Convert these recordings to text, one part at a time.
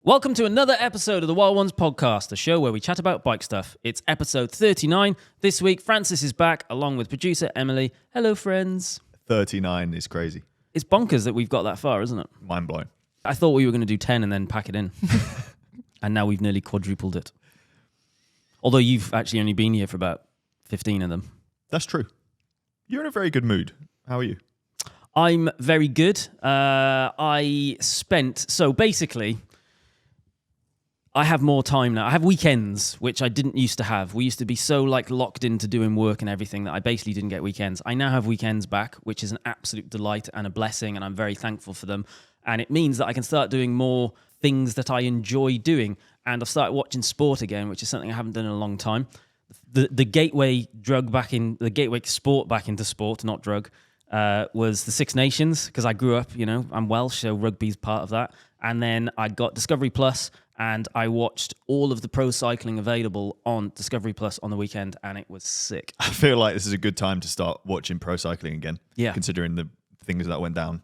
Welcome to another episode of the Wild Ones podcast, a show where we chat about bike stuff. It's episode 39. This week, Francis is back along with producer Emily. Hello, friends. 39 is crazy. It's bonkers that we've got that far, isn't it? Mind blowing. I thought we were going to do 10 and then pack it in. And now we've nearly quadrupled it. Although you've actually only been here for about 15 of them. That's true. You're in a very good mood. How are you? I'm very good. So basically, I have more time now. I have weekends, which I didn't used to have. We used to be so locked into doing work and everything that I basically didn't get weekends. I now have weekends back, which is an absolute delight and a blessing, and I'm very thankful for them. And it means that I can start doing more things that I enjoy doing. And I've started watching sport again, which is something I haven't done in a long time. The gateway sport back into sport, not drug, was the Six Nations, because I grew up, I'm Welsh, so rugby's part of that. And then I got Discovery Plus, and I watched all of the pro cycling available on Discovery Plus on the weekend, and it was sick. I feel like this is a good time to start watching pro cycling again, considering the things that went down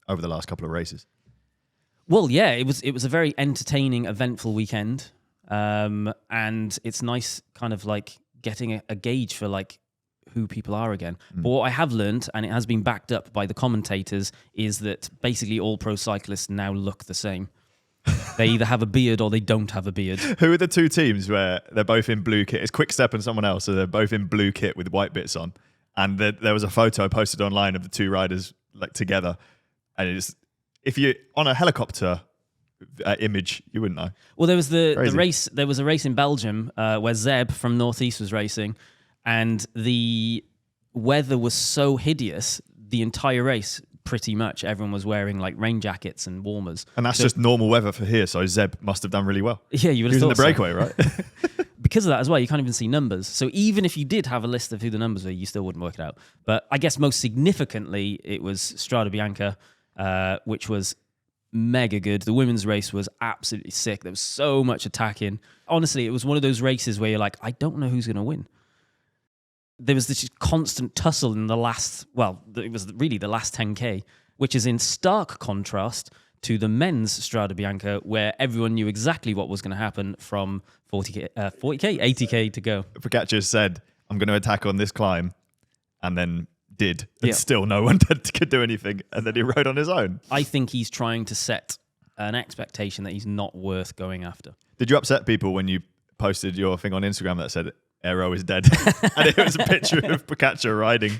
over the last couple of races. Well, yeah, it was a very entertaining, eventful weekend, and it's nice kind of getting a gauge for who people are again. But what I have learned, and it has been backed up by the commentators, is that basically all pro cyclists now look the same. They either have a beard or they don't have a beard. Who are the two teams where they're both in blue kit? It's Quickstep and someone else, so they're both in blue kit with white bits on. And there was a photo posted online of the two riders together. And if you're on a helicopter image, you wouldn't know. Well, there was the race. There was a race in Belgium where Zeb from Northeast was racing, and the weather was so hideous the entire race. Pretty much everyone was wearing rain jackets and warmers. And that's just normal weather for here, so Zeb must have done really well. Yeah, you would have thought so. He was in the breakaway, right? Because of that as well, you can't even see numbers. So even if you did have a list of who the numbers were, you still wouldn't work it out. But I guess most significantly, it was Strade Bianche, which was mega good. The women's race was absolutely sick. There was so much attacking. Honestly, it was one of those races where you're like, I don't know who's going to win. There was this constant tussle in it was really the last 10K, which is in stark contrast to the men's Strade Bianche, where everyone knew exactly what was going to happen from 40K, 80K to go. Pogačar said, I'm going to attack on this climb, and then did. And still no one could do anything, and then he rode on his own. I think he's trying to set an expectation that he's not worth going after. Did you upset people when you posted your thing on Instagram that said Aero is dead? And it was a picture of Pogačar riding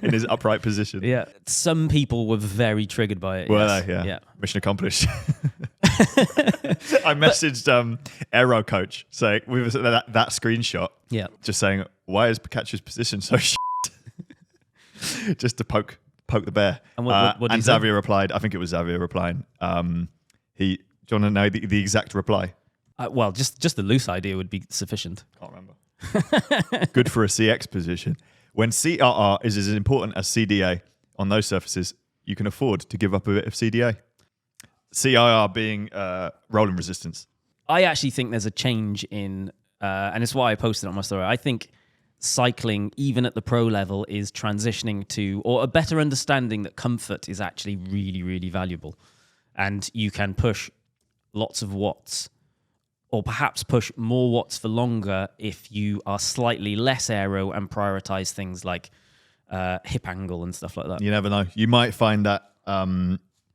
in his upright position. Yeah. Some people were very triggered by it. Were they? Yeah. Mission accomplished. I messaged Aero coach saying, with that screenshot, just saying, why is Pogačar's position so shit? Just to poke the bear. And what Xavier replied, I think it was Xavier replying, do you want to know the exact reply? Well, just the loose idea would be sufficient. Can't remember. Good for a CX position. When CRR is as important as CDA on those surfaces, you can afford to give up a bit of CDA. CIR being rolling resistance. I actually think there's a change in, and it's why I posted on my story. I think cycling, even at the pro level, is transitioning to, or a better understanding that comfort is actually really, really valuable. And you can push lots of watts, or perhaps push more watts for longer if you are slightly less aero and prioritize things like hip angle and stuff like that. You never know. You might find that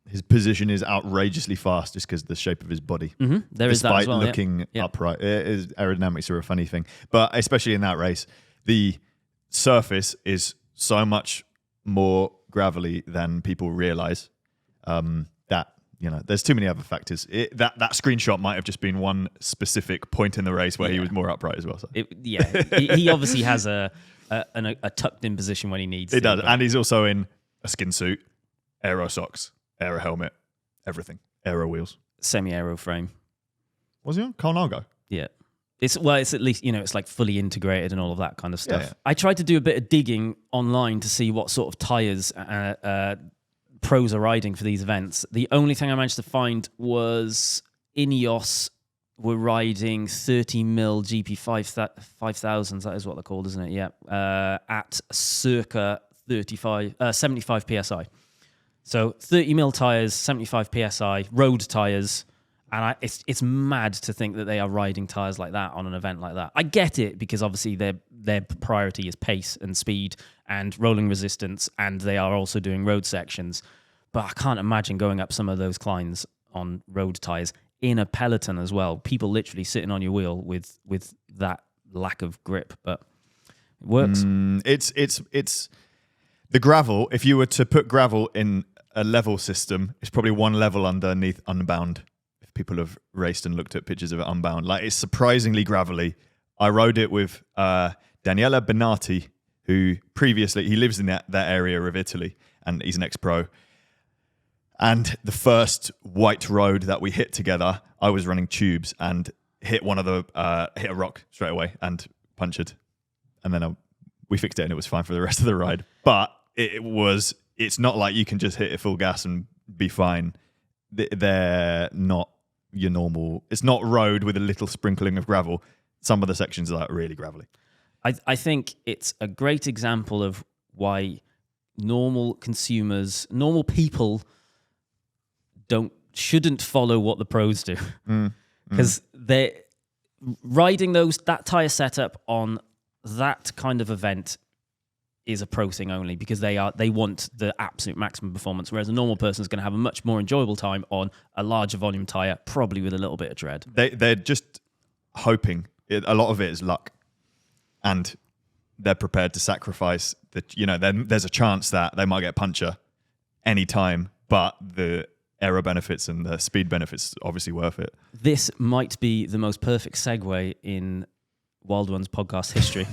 his position is outrageously fast just because of the shape of his body. Mm-hmm. There is that as well. Despite looking upright. Aerodynamics are a funny thing. But especially in that race, the surface is so much more gravelly than people realize. There's too many other factors. That screenshot might have just been one specific point in the race where he was more upright as well. So. He obviously has a tucked in position when he needs. He does, and he's also in a skin suit, aero socks, aero helmet, everything, aero wheels, semi-aero frame. Was he on Colnago? Yeah. It's at least, it's fully integrated and all of that kind of stuff. Yeah. I tried to do a bit of digging online to see what sort of tires pros are riding for these events. The only thing I managed to find was Ineos were riding 30mm GP 5000s. That is what they're called, isn't it? Yeah. At circa 75 PSI. So 30mm tires, 75 PSI, road tires, And it's mad to think that they are riding tyres like that on an event like that. I get it because obviously their priority is pace and speed and rolling resistance, and they are also doing road sections. But I can't imagine going up some of those climbs on road tyres in a peloton as well. People literally sitting on your wheel with that lack of grip, but it works. It's the gravel. If you were to put gravel in a level system, it's probably one level underneath Unbound. People have raced and looked at pictures of it Unbound. Like, it's surprisingly gravelly. I rode it with Daniele Benati, who previously, he lives in that area of Italy, and he's an ex-pro. And the first white road that we hit together, I was running tubes and hit hit a rock straight away and punctured. And then we fixed it and it was fine for the rest of the ride. But it's not like you can just hit it full gas and be fine. They're not your normal. It's not road with a little sprinkling of gravel. Some of the sections are like really gravelly. I think it's a great example of why normal consumers, normal people shouldn't follow what the pros do. Because they're riding that tyre setup on that kind of event is a pro thing only, because they want the absolute maximum performance, whereas a normal person is going to have a much more enjoyable time on a larger volume tyre, probably with a little bit of dread. They're just hoping. A lot of it is luck, and they're prepared to sacrifice that. There's a chance that they might get puncture any time, but the aero benefits and the speed benefits are obviously worth it. This might be the most perfect segue in Wild Ones podcast history.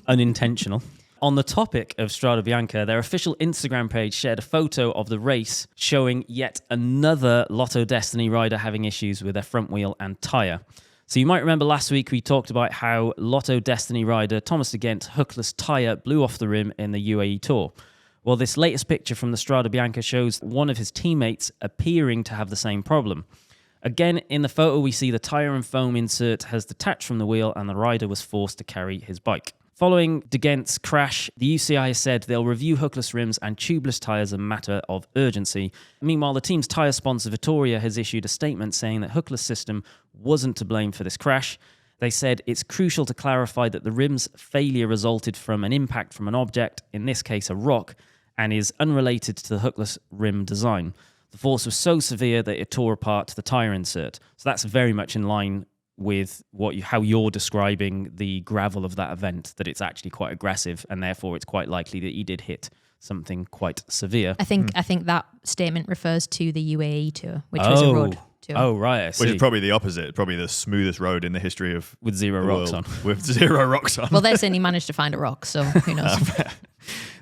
Unintentional. On the topic of Strada Bianca, their official Instagram page shared a photo of the race showing yet another Lotto Destiny rider having issues with their front wheel and tyre. So you might remember last week we talked about how Lotto Destiny rider Thomas de Ghent's hookless tyre blew off the rim in the UAE Tour. Well, this latest picture from the Strada Bianca shows one of his teammates appearing to have the same problem. Again, in the photo, we see the tyre and foam insert has detached from the wheel and the rider was forced to carry his bike. Following de Ghent's crash, the UCI has said they'll review hookless rims and tubeless tyres a matter of urgency. Meanwhile, the team's tyre sponsor Vittoria has issued a statement saying that hookless system wasn't to blame for this crash. They said it's crucial to clarify that the rim's failure resulted from an impact from an object, in this case a rock, and is unrelated to the hookless rim design. The force was so severe that it tore apart the tyre insert. So that's very much in line with how you're describing the gravel of that event, that it's actually quite aggressive, and therefore it's quite likely that you did hit something quite severe. I think that statement refers to the UAE Tour, which was a road tour. Oh, right. I see. Which is probably the opposite. Probably the smoothest road in the history of with zero rocks on. With zero rocks on. Well, they're saying he managed to find a rock, so who knows?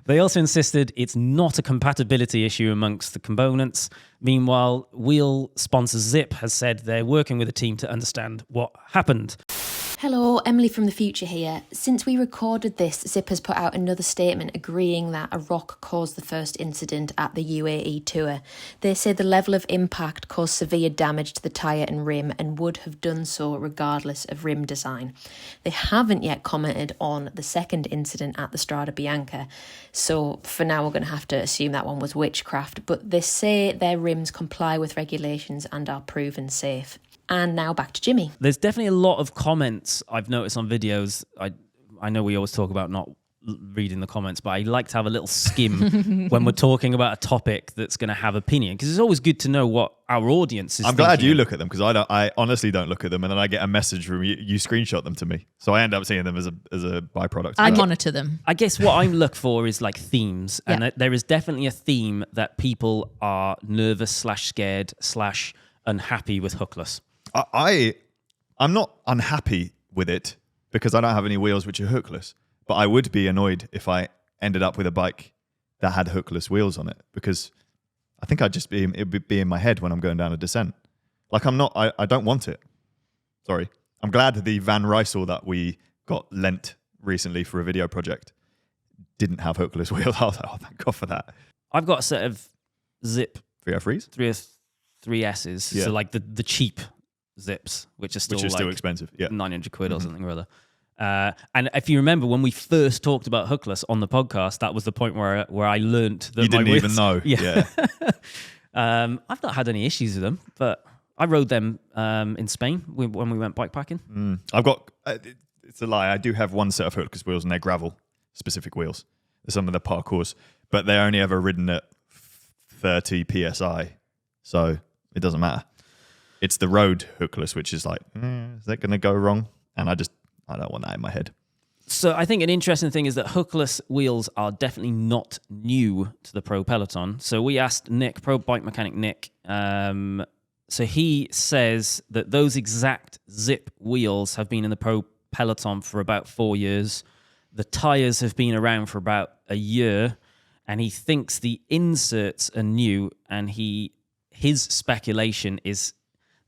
They also insisted it's not a compatibility issue amongst the components. Meanwhile, wheel sponsor Zip has said they're working with a team to understand what happened. Hello, Emily from the future here. Since we recorded this, Zip has put out another statement agreeing that a rock caused the first incident at the UAE Tour. They say the level of impact caused severe damage to the tyre and rim and would have done so regardless of rim design. They haven't yet commented on the second incident at the Strada Bianca, so for now we're going to have to assume that one was witchcraft, but they say their rims comply with regulations and are proven safe. And now back to Jimmy. There's definitely a lot of comments I've noticed on videos. I know we always talk about not reading the comments, but I like to have a little skim when we're talking about a topic that's going to have opinion, because it's always good to know what our audience is I'm glad you look at them, because I honestly don't look at them, and then I get a message from you. You screenshot them to me, so I end up seeing them as a byproduct. I monitor them. I guess what I look for is like themes, and there is definitely a theme that people are nervous / scared / unhappy with hookless. I'm not unhappy with it because I don't have any wheels which are hookless, but I would be annoyed if I ended up with a bike that had hookless wheels on it, because I think it would be in my head when I'm going down a descent. Like I don't want it. Sorry. I'm glad the Van Rysel that we got lent recently for a video project didn't have hookless wheels. I was like, oh, thank God for that. I've got a set of Zip 303s? 3Ss, so like the cheap Zips, which are still expensive, 900 quid or something or other. And if you remember when we first talked about hookless on the podcast, that was the point where I learnt that you didn't even know. Yeah. I've not had any issues with them, but I rode them in Spain when we went bikepacking. I've got, it's a lie, I do have one set of hookless wheels and they're gravel specific wheels. Some of the parkours, but they're only ever ridden at 30 PSI. So it doesn't matter. It's the road hookless, which is like, is that going to go wrong? And I don't want that in my head. So I think an interesting thing is that hookless wheels are definitely not new to the pro peloton. So we asked Nick, pro bike mechanic Nick, so he says that those exact Zip wheels have been in the pro peloton for about 4 years. The tires have been around for about a year, and he thinks the inserts are new, and his speculation is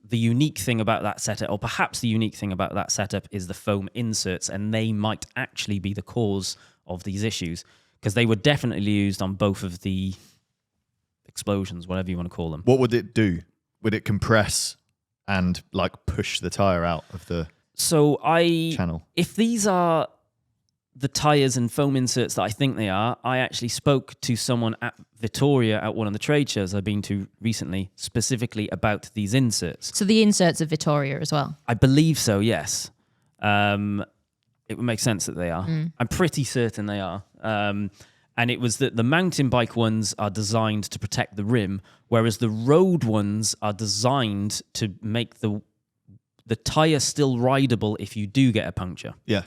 the unique thing about that setup, or perhaps the unique thing about that setup, is the foam inserts, and they might actually be the cause of these issues, because they were definitely used on both of the explosions, whatever you want to call them. What would it do? Would it compress and like push the tire out of the channel? If these are the tires and foam inserts that I think they are, I actually spoke to someone at Vittoria at one of the trade shows I've been to recently, specifically about these inserts. So the inserts of Vittoria as well? I believe so, yes. It would make sense that they are. I'm pretty certain they are. And it was that the mountain bike ones are designed to protect the rim, whereas the road ones are designed to make the tire still rideable if you do get a puncture. Yeah.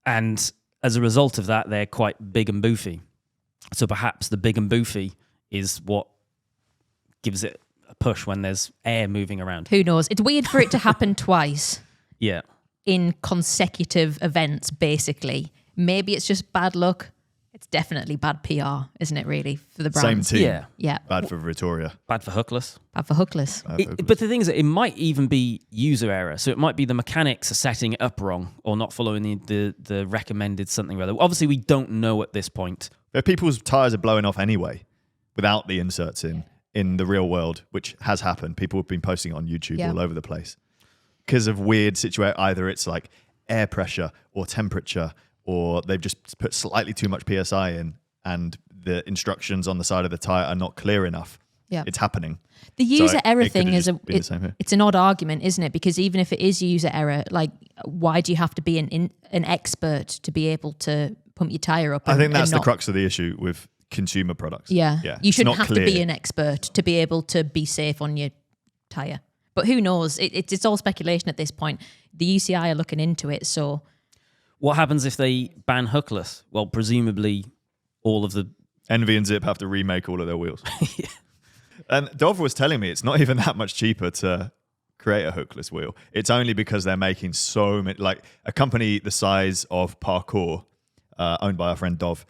And as a result of that, they're quite big and boofy. So perhaps the big and boofy is what gives it a push when there's air moving around. Who knows? It's weird for it to happen twice. Yeah. In consecutive events, basically. Maybe it's just bad luck. It's definitely bad PR, isn't it, really, for the brand? Same team. Yeah. Yeah. Bad for Vittoria. Bad for hookless. Bad for hookless. But the thing is that it might even be user error. So it might be the mechanics are setting it up wrong or not following the recommended something rather. Obviously, we don't know at this point. But people's tires are blowing off anyway without the inserts in the real world, which has happened. People have been posting it on YouTube all over the place because of weird situations. Either it's like air pressure or temperature, or they've just put slightly too much PSI in and the instructions on the side of the tire are not clear enough. Yeah. It's happening. The user error thing is it's an odd argument, isn't it? Because even if it is user error, like, why do you have to be an expert to be able to pump your tire up? I think that's the crux of the issue with consumer products. Yeah. You shouldn't have clear. to be an expert to be able to be safe on your tire. But who knows? It's all speculation at this point. The UCI are looking into it, so... What happens if they ban hookless? Well, presumably all of the... Envy and Zip have to remake all of their wheels. Yeah. And Dov was telling me it's not even that much cheaper to create a hookless wheel. It's only because they're making so many... Like a company the size of Parkour, owned by our friend Dov,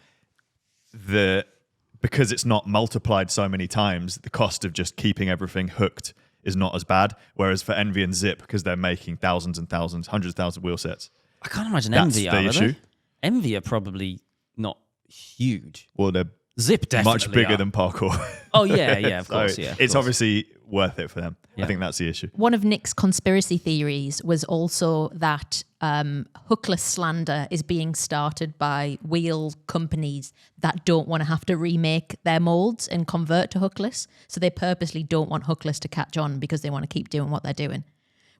because it's not multiplied so many times, the cost of just keeping everything hooked is not as bad. Whereas for Envy and Zip, because they're making thousands and thousands, hundreds of thousands of wheel sets... I can't imagine That's Envy the are issue. they? Envy are probably not huge. Well, they're Zip definitely much bigger are. than Parkour. Oh, yeah, of So course, yeah. Of it's course. obviously worth it for them. Yeah. I think that's the issue. One of Nick's conspiracy theories was also that hookless slander is being started by wheel companies that don't want to have to remake their molds and convert to hookless. So they purposely don't want hookless to catch on because they want to keep doing what they're doing.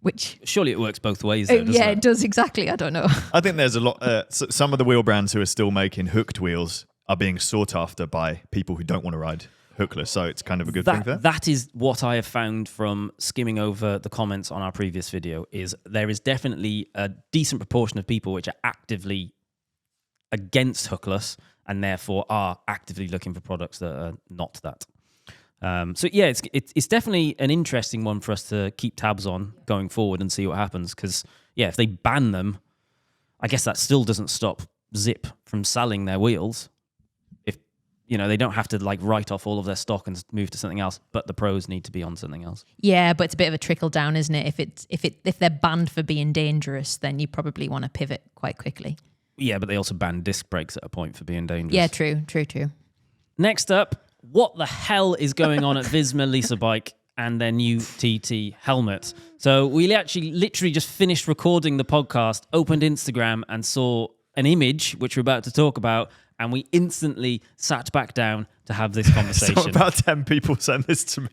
Which Surely it works both ways, though, doesn't yeah, it? it does exactly. I don't know. I think there's a lot. Some of the wheel brands who are still making hooked wheels are being sought after by people who don't want to ride hookless. So it's kind of a good thing for them. That is what I have found from skimming over the comments on our previous video, is there is definitely a decent proportion of people which are actively against hookless and therefore are actively looking for products that are not that. So yeah, it's definitely an interesting one for us to keep tabs on going forward and see what happens. Because yeah, if they ban them, I guess that still doesn't stop Zip from selling their wheels. If they don't have to like write off all of their stock and move to something else, but the pros need to be on something else. Yeah, but it's a bit of a trickle down, isn't it? If they're banned for being dangerous, then you probably want to pivot quite quickly. Yeah, but they also banned disc brakes at a point for being dangerous. Yeah, true. Next up, what the hell is going on at Visma Lisa Bike and their new TT helmet? So we literally just finished recording the podcast, opened Instagram and saw an image, which we're about to talk about, and we instantly sat back down to have this conversation. So about 10 people sent this to me.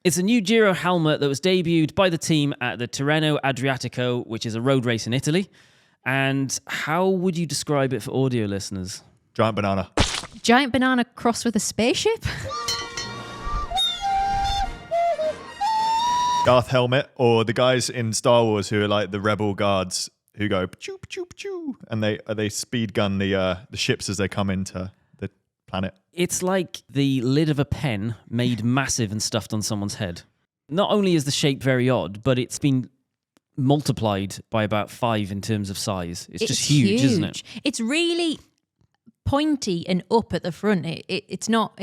It's a new Giro helmet that was debuted by the team at the Tirreno Adriatico, which is a road race in Italy. And how would you describe it for audio listeners? Giant banana. Giant banana crossed with a spaceship? Darth helmet, or the guys in Star Wars who are like the rebel guards who go choo choo choo, and they speed gun the ships as they come into the planet. It's like the lid of a pen made massive and stuffed on someone's head. Not only is the shape very odd, but it's been multiplied by about 5 in terms of size. It's just huge, isn't it? It's really pointy and up at the front. It's not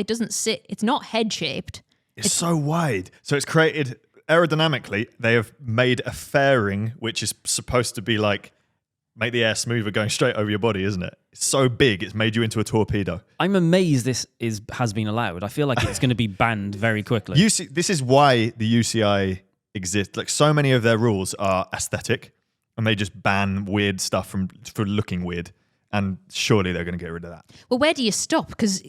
head shaped. It's so wide. So it's created aerodynamically. They have made a fairing which is supposed to be like make the air smoother going straight over your body, isn't it? It's so big, it's made you into a torpedo. I'm amazed this has been allowed. I feel like it's going to be banned very quickly. This is why the UCI exists. Like, so many of their rules are aesthetic, and they just ban weird stuff for looking weird. And surely they're going to get rid of that. Well, where do you stop? Because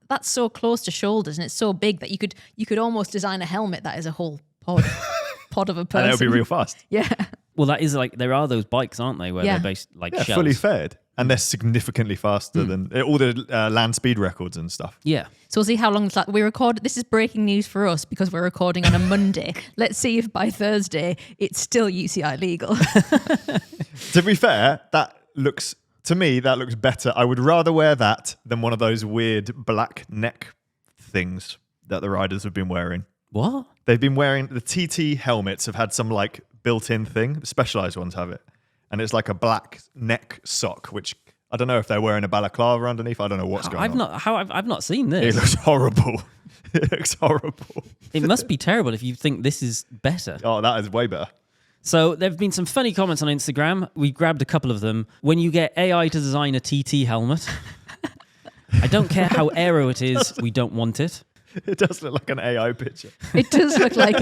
that's so close to shoulders and it's so big that you could almost design a helmet that is a whole pod of a person. And it'll be real fast. Yeah. Well, that is like, there are those bikes, aren't they, where they're based like shells. Fully faired. And they're significantly faster than all the land speed records and stuff. Yeah. So we'll see how long this is breaking news for us because we're recording on a Monday. Let's see if by Thursday it's still UCI legal. To be fair, to me, that looks better. I would rather wear that than one of those weird black neck things that the riders have been wearing. What? They've been wearing, the TT helmets have had some like built-in thing. The specialized ones have it. And it's like a black neck sock, which I don't know if they're wearing a balaclava underneath. I don't know what's going on. I've not seen this. It looks horrible. It looks horrible. It must be terrible if you think this is better. Oh, that is way better. So there have been some funny comments on Instagram. We grabbed a couple of them. When you get AI to design a TT helmet, I don't care how aero it is, we don't want it. It does look like an AI picture. It does look like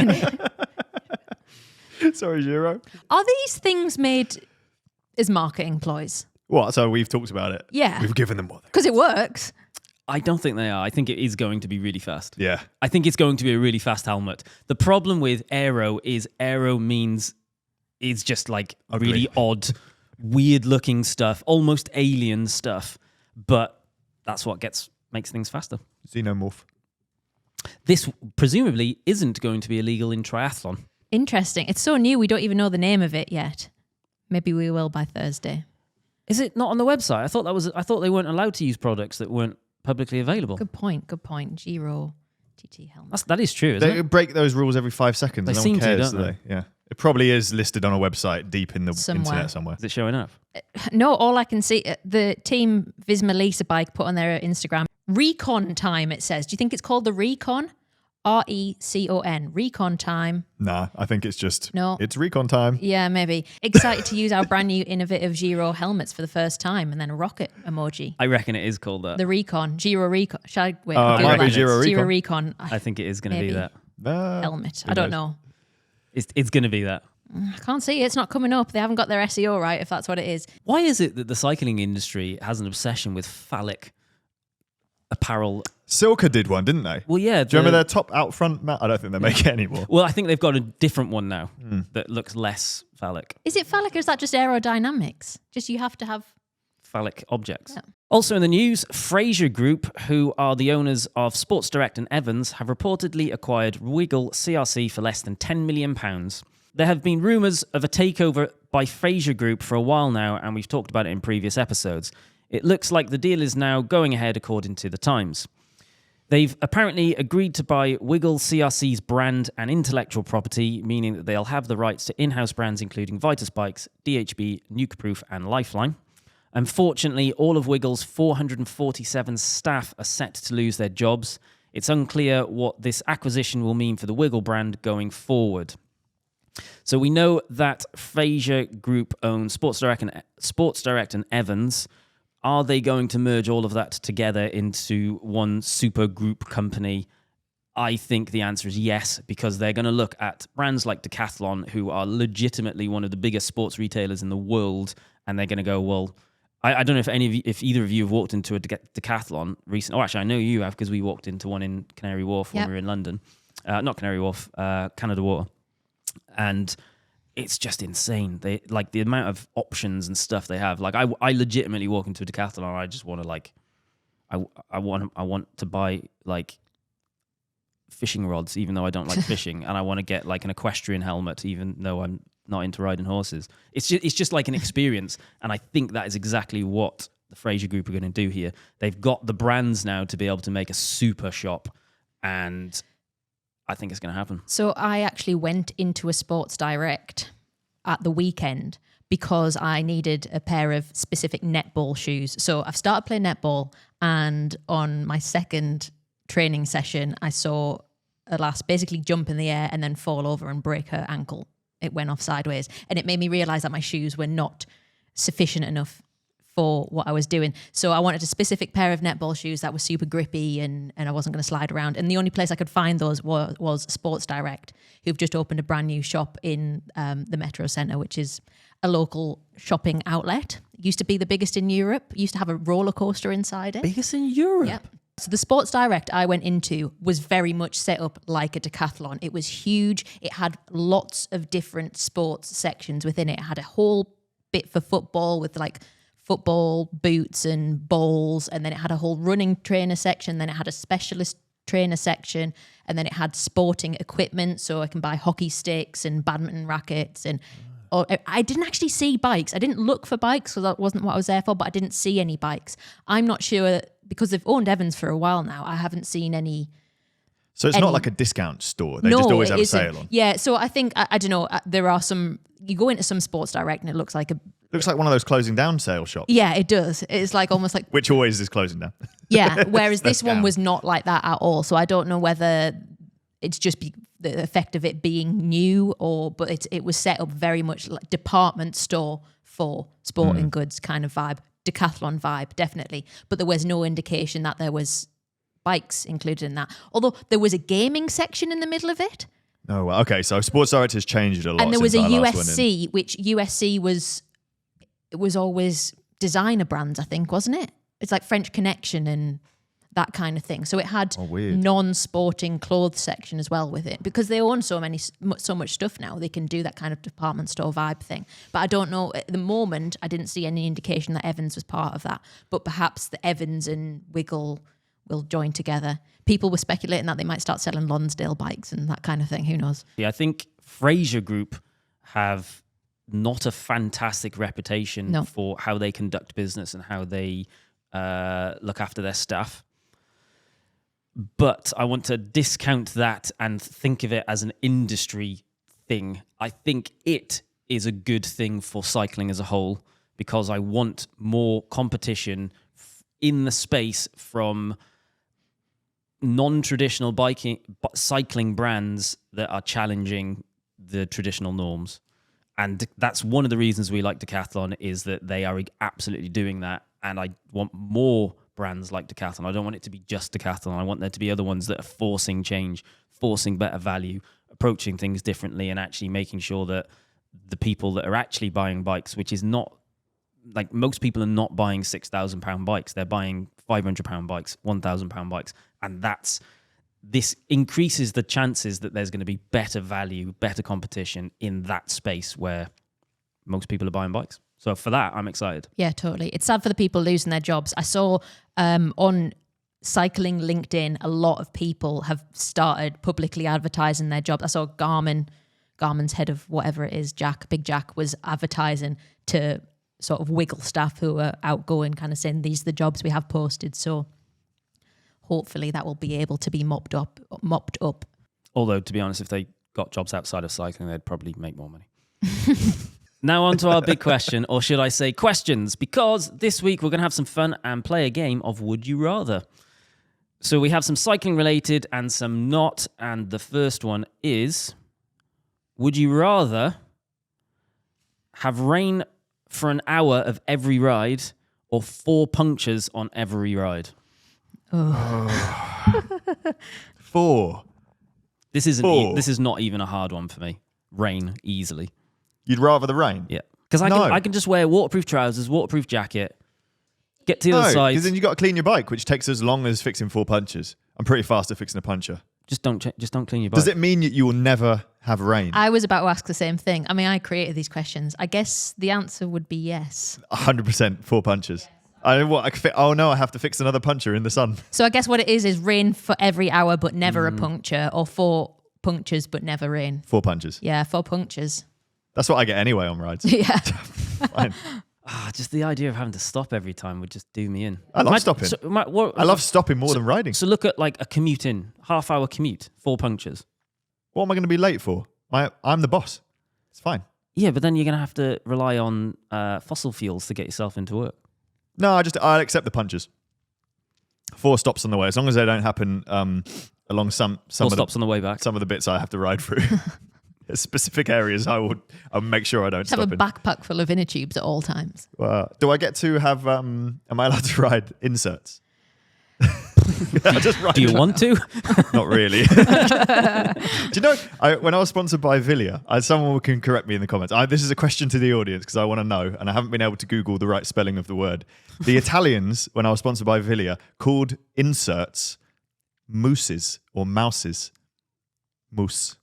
Sorry, Giro. Are these things made as marketing ploys? What? So we've talked about it. Yeah. We've given them what? Because it works. I don't think they are. I think it is going to be really fast. Yeah. I think it's going to be a really fast helmet. The problem with aero means it's just like Ugly. really odd, weird looking stuff, almost alien stuff. But that's what makes things faster. Xenomorph. This presumably isn't going to be illegal in triathlon. Interesting. It's so new, we don't even know the name of it yet. Maybe we will by Thursday. Is it not on the website? I thought they weren't allowed to use products that weren't publicly available. Good point. Giro TT helmet. That is true, isn't They it? break those rules every 5 seconds. They No seem one to, cares, don't do they? Yeah. It probably is listed on a website deep in the Somewhere. internet somewhere. Is it showing up? No, all I can see, the team Visma Lisa bike put on their Instagram, recon time, it says. Do you think it's called the recon? RECON, recon time. Nah, I think it's just, it's recon time. Yeah, maybe. Excited to use our brand new innovative Giro helmets for the first time, and then a rocket emoji. I reckon it is called that. The recon, Giro recon. Shall I wait? It might be Giro recon. Giro recon. I think it is going to be that. Helmet. I don't know. It's going to be that. I can't see it. It's not coming up. They haven't got their SEO right, if that's what it is. Why is it that the cycling industry has an obsession with phallic apparel? Silka did one, didn't they? Well, yeah. Do you remember their top out front mat? I don't think they make it anymore. Well, I think they've got a different one now that looks less phallic. Is it phallic or is that just aerodynamics? Just you have to have phallic objects. Yeah. Also in the news, Fraser Group, who are the owners of Sports Direct and Evans, have reportedly acquired Wiggle CRC for less than £10 million. There have been rumours of a takeover by Fraser Group for a while now, and we've talked about it in previous episodes. It looks like the deal is now going ahead according to the Times. They've apparently agreed to buy Wiggle CRC's brand and intellectual property, meaning that they'll have the rights to in-house brands including Vitus Bikes, DHB, Nukeproof and Lifeline. Unfortunately, all of Wiggle's 447 staff are set to lose their jobs. It's unclear what this acquisition will mean for the Wiggle brand going forward. So we know that Fraser Group owns Sports Direct and Evans. Are they going to merge all of that together into one super group company? I think the answer is yes, because they're going to look at brands like Decathlon, who are legitimately one of the biggest sports retailers in the world, and they're going to go, well, I don't know if either of you have walked into a Decathlon recently. Oh, actually, I know you have because we walked into one in Canary Wharf when we were in London. not Canary Wharf, Canada Water. And it's just insane. They like the amount of options and stuff they have. Like I legitimately walk into a Decathlon and I just want to like, I want to buy like fishing rods, even though I don't like fishing, and I want to get like an equestrian helmet, even though I'm not into riding horses. It's just like an experience, and I think that is exactly what the Fraser Group are going to do here. They've got the brands now to be able to make a super shop, and I think it's going to happen. So I actually went into a Sports Direct at the weekend because I needed a pair of specific netball shoes. So I've started playing netball, and on my second training session, I saw a lass basically jump in the air and then fall over and break her ankle. It went off sideways, and it made me realise that my shoes were not sufficient enough for what I was doing. So I wanted a specific pair of netball shoes that were super grippy and I wasn't going to slide around. And the only place I could find those was Sports Direct, who've just opened a brand new shop in the Metro Centre, which is a local shopping outlet. It used to be the biggest in Europe. It used to have a roller coaster inside it. Biggest in Europe? Yep. So the Sports Direct I went into was very much set up like a Decathlon. It was huge. It had lots of different sports sections within it. It had a whole bit for football with like football boots and balls, and then it had a whole running trainer section, then it had a specialist trainer section, and then it had sporting equipment, so I can buy hockey sticks and badminton rackets. And I didn't actually see bikes. I didn't look for bikes because that wasn't what I was there for, but I didn't see any bikes. I'm not sure, because they've owned Evans for a while now, I haven't seen any. So it's not like a discount store. They just always have a sale on. Yeah, so I think, I don't know, there are some, you go into some Sports Direct and it looks like one of those closing down sale shops. Yeah, it does. It's like almost like... Which always is closing down. Yeah, whereas this one was not like that at all. So I don't know whether it's just the effect of it being new, but it was set up very much like department store for sporting goods kind of vibe. Decathlon vibe, definitely. But there was no indication that there was bikes included in that. Although there was a gaming section in the middle of it. Oh, well, okay. So Sports Direct has changed a lot. And there was a since I last went USC, which USC was always designer brands, I think, wasn't it? It's like French Connection and that kind of thing. So it had non-sporting clothes section as well with it, because they own so much stuff now. They can do that kind of department store vibe thing. But I don't know, at the moment, I didn't see any indication that Evans was part of that. But perhaps the Evans and Wiggle will join together. People were speculating that they might start selling Lonsdale bikes and that kind of thing. Who knows? Yeah, I think Fraser Group have not a fantastic reputation for how they conduct business and how they look after their staff. But I want to discount that and think of it as an industry thing. I think it is a good thing for cycling as a whole, because I want more competition in the space from non-traditional cycling brands that are challenging the traditional norms. And that's one of the reasons we like Decathlon, is that they are absolutely doing that. And I want more brands like Decathlon. I don't want it to be just Decathlon. I want there to be other ones that are forcing change, forcing better value, approaching things differently, and actually making sure that the people that are actually buying bikes, which is not, like, most people are not buying £6,000 bikes. They're buying £500 bikes, £1,000 bikes. And this increases the chances that there's going to be better value, better competition in that space where most people are buying bikes. So for that, I'm excited. Yeah, totally. It's sad for the people losing their jobs. I saw on Cycling LinkedIn, a lot of people have started publicly advertising their jobs. I saw Garmin's head of whatever it is, Big Jack, was advertising to sort of Wiggle staff who are outgoing, kind of saying, these are the jobs we have posted. So hopefully that will be able to be mopped up. Although, to be honest, if they got jobs outside of cycling, they'd probably make more money. Now on to our big question, or should I say questions, because this week we're going to have some fun and play a game of Would You Rather. So we have some cycling related and some not, and the first one is, would you rather have rain for an hour of every ride or 4 punctures on every ride? Oh. 4. This is not even a hard one for me. Rain, easily. You'd rather the rain? Yeah. Because I can just wear waterproof trousers, waterproof jacket, get to the other side. Because then you've got to clean your bike, which takes as long as fixing 4 punches. I'm pretty fast at fixing a puncher. Just don't clean your bike. Does it mean you will never have rain? I was about to ask the same thing. I mean, I created these questions. I guess the answer would be yes. 100% 4 punctures. I have to fix another puncture in the sun. So I guess what it is rain for every hour, but never a puncture, or 4 punctures, but never rain. 4 punctures. Yeah, 4 punctures. That's what I get anyway on rides. Yeah. Fine. Just the idea of having to stop every time would just do me in. I love stopping. I love stopping more than riding. So look at like a commute in, half-hour commute, 4 punctures. What am I going to be late for? I'm the boss. It's fine. Yeah, but then you're going to have to rely on fossil fuels to get yourself into work. No, I'll accept the punctures. 4 stops on the way, as long as they don't happen along some 4 of stops on the way back. Some of the bits I have to ride through. Specific areas, I'll make sure I don't Just stop have a in. backpack full of inner tubes at all times. Do I get to have? Am I allowed to ride inserts? I just ride Do you want to? Not really. Do you know, when I was sponsored by Villia, someone can correct me in the comments. This is a question to the audience because I want to know, and I haven't been able to Google the right spelling of the word. The Italians, when I was sponsored by Villia, called inserts mooses or mouses. Moose.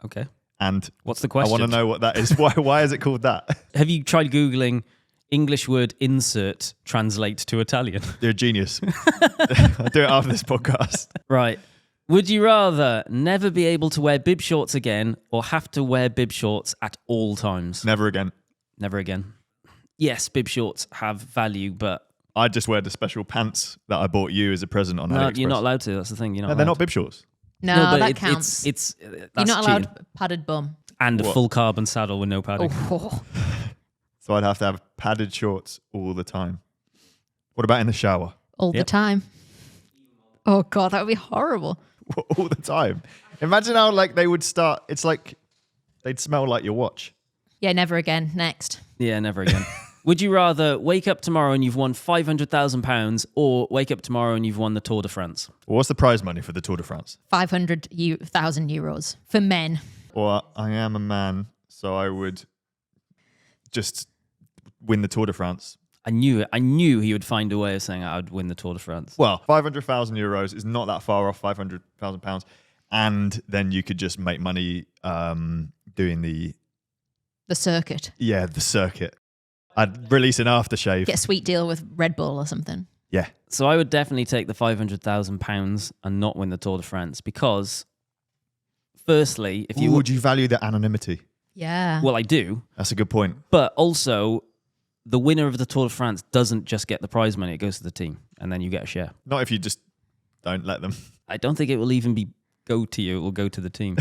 Okay. And what's the question? I want to know what that is. Why is it called that? Have you tried Googling English word insert translate to Italian? You're a genius. I'll do it after this podcast. Right. Would you rather never be able to wear bib shorts again or have to wear bib shorts at all times? Never again. Never again. Yes, bib shorts have value, but... I'd just wear the special pants that I bought you as a present on AliExpress. You're not allowed to. That's the thing. They're not bib shorts. No, but that counts. That's You're not allowed cheating. padded bum. And a full carbon saddle with no padding. Oh. So I'd have to have padded shorts all the time. What about in the shower? All the time. Oh, God, that would be horrible. All the time. Imagine how they would start. It's like they'd smell like your watch. Yeah, never again. Next. Yeah, never again. Would you rather wake up tomorrow and you've won £500,000 or wake up tomorrow and you've won the Tour de France? What's the prize money for the Tour de France? 500,000 euros for men. Or I am a man, so I would just win the Tour de France. I knew it. I knew he would find a way of saying I would win the Tour de France. Well, 500,000 euros is not that far off £500,000. And then you could just make money doing the circuit. Yeah, the circuit. I'd release an aftershave. Get a sweet deal with Red Bull or something. Yeah. So I would definitely take the £500,000 and not win the Tour de France because, firstly, if you would you value the anonymity? Yeah. Well, I do. That's a good point. But also, the winner of the Tour de France doesn't just get the prize money; it goes to the team, and then you get a share. Not if you just don't let them. I don't think it will even go to you; it will go to the team.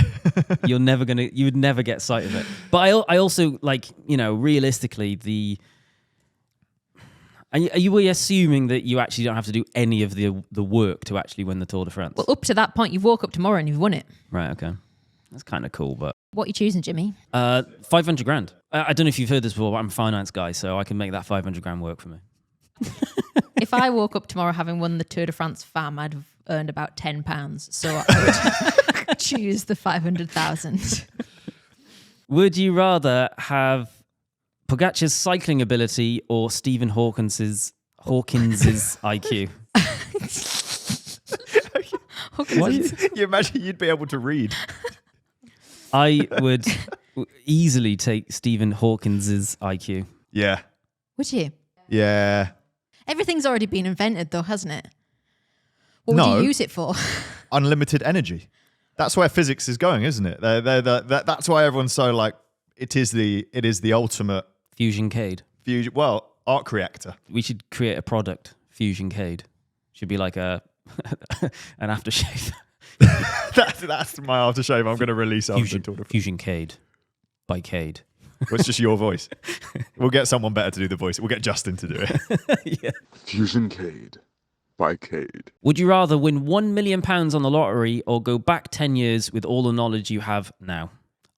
You would never get sight of it. But I also realistically, are you assuming that you actually don't have to do any of the work to actually win the Tour de France? Well, up to that point, you've woke up tomorrow and you've won it. Right. Okay. That's kind of cool, but What are you choosing, Jimmy? 500 grand. I don't know if you've heard this before, but I'm a finance guy, so I can make that 500 grand work for me. If I woke up tomorrow having won the Tour de France FAM, I'd have earned about £10. So I would choose the 500,000. Would you rather have Pogačar's cycling ability or Stephen Hawkins's IQ? You imagine you'd be able to read. I would easily take Stephen Hawkins's IQ. Yeah. Would you? Yeah. Everything's already been invented, though, hasn't it? What No. would you use it for? Unlimited energy. That's where physics is going, isn't it? That's why everyone's so like, it is the ultimate Fusion CADE. fusion. Well, arc reactor. We should create a product, Fusion CADE. Should be like an aftershave. That's my aftershave. I'm going to release after the Tour de France. Fusion CADE by CADE. Well, it's just your voice. We'll get someone better to do the voice. We'll get Justin to do it. Yeah. Fusion CADE by CADE. Would you rather win £1 million on the lottery or go back 10 years with all the knowledge you have now?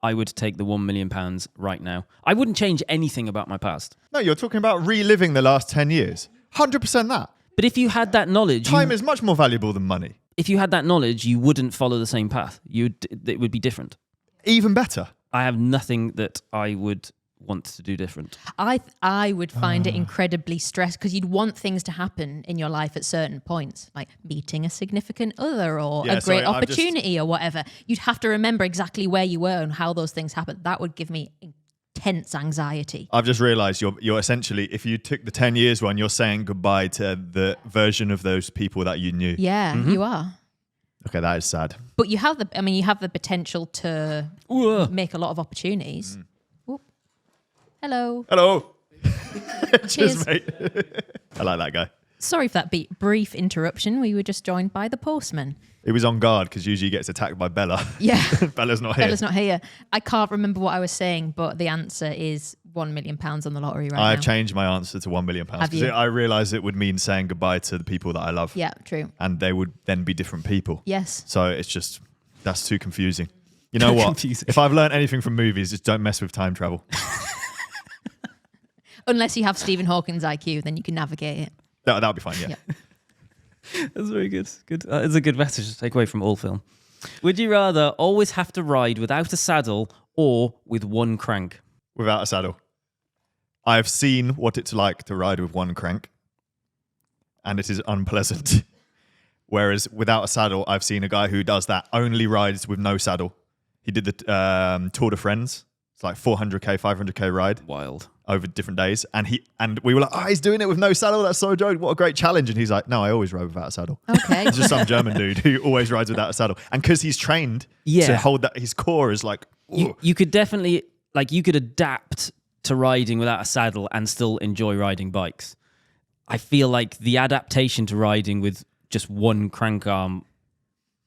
I would take the £1 million right now. I wouldn't change anything about my past. No, you're talking about reliving the last 10 years. 100% that. But if you had that knowledge... Time is much more valuable than money. If you had that knowledge, you wouldn't follow the same path. It would be different. Even better. I have nothing that I would want to do different? I would find it incredibly stressed because you'd want things to happen in your life at certain points, like meeting a significant other or a great opportunity or whatever. You'd have to remember exactly where you were and how those things happened. That would give me intense anxiety. I've just realised you're essentially, if you took the 10 years one, you're saying goodbye to the version of those people that you knew. Yeah, you are. Okay, that is sad. But you have the potential to make a lot of opportunities. Oop. Hello. Hello. Cheers. Cheers, mate. I like that guy. Sorry for that brief interruption. We were just joined by the postman. He was on guard because usually he gets attacked by Bella. Yeah. Bella's not here. Bella's not here. I can't remember what I was saying, but the answer is £1 million on the lottery right now. I've changed my answer to £1 million because I realised it would mean saying goodbye to the people that I love. Yeah, true. And they would then be different people. Yes. So it's just, that's too confusing. You know what? Confusing. If I've learned anything from movies, just don't mess with time travel. Unless you have Stephen Hawking's IQ, then you can navigate it. That'll be fine, yeah. That's very good. Good. It's a good message to take away from all film. Would you rather always have to ride without a saddle or with one crank? Without a saddle. I've seen what it's like to ride with one crank, and it is unpleasant. Whereas without a saddle, I've seen a guy who does that, only rides with no saddle. He did the Tour de France. It's like 400k, 500k ride. Wild. Over different days. And we were like, oh, he's doing it with no saddle. That's so joke. What a great challenge. And he's like, no, I always ride without a saddle. Okay. It's just some German dude who always rides without a saddle. And because he's trained to hold that, his core is like, you could definitely, like, you could adapt to riding without a saddle and still enjoy riding bikes. I feel like the adaptation to riding with just one crank arm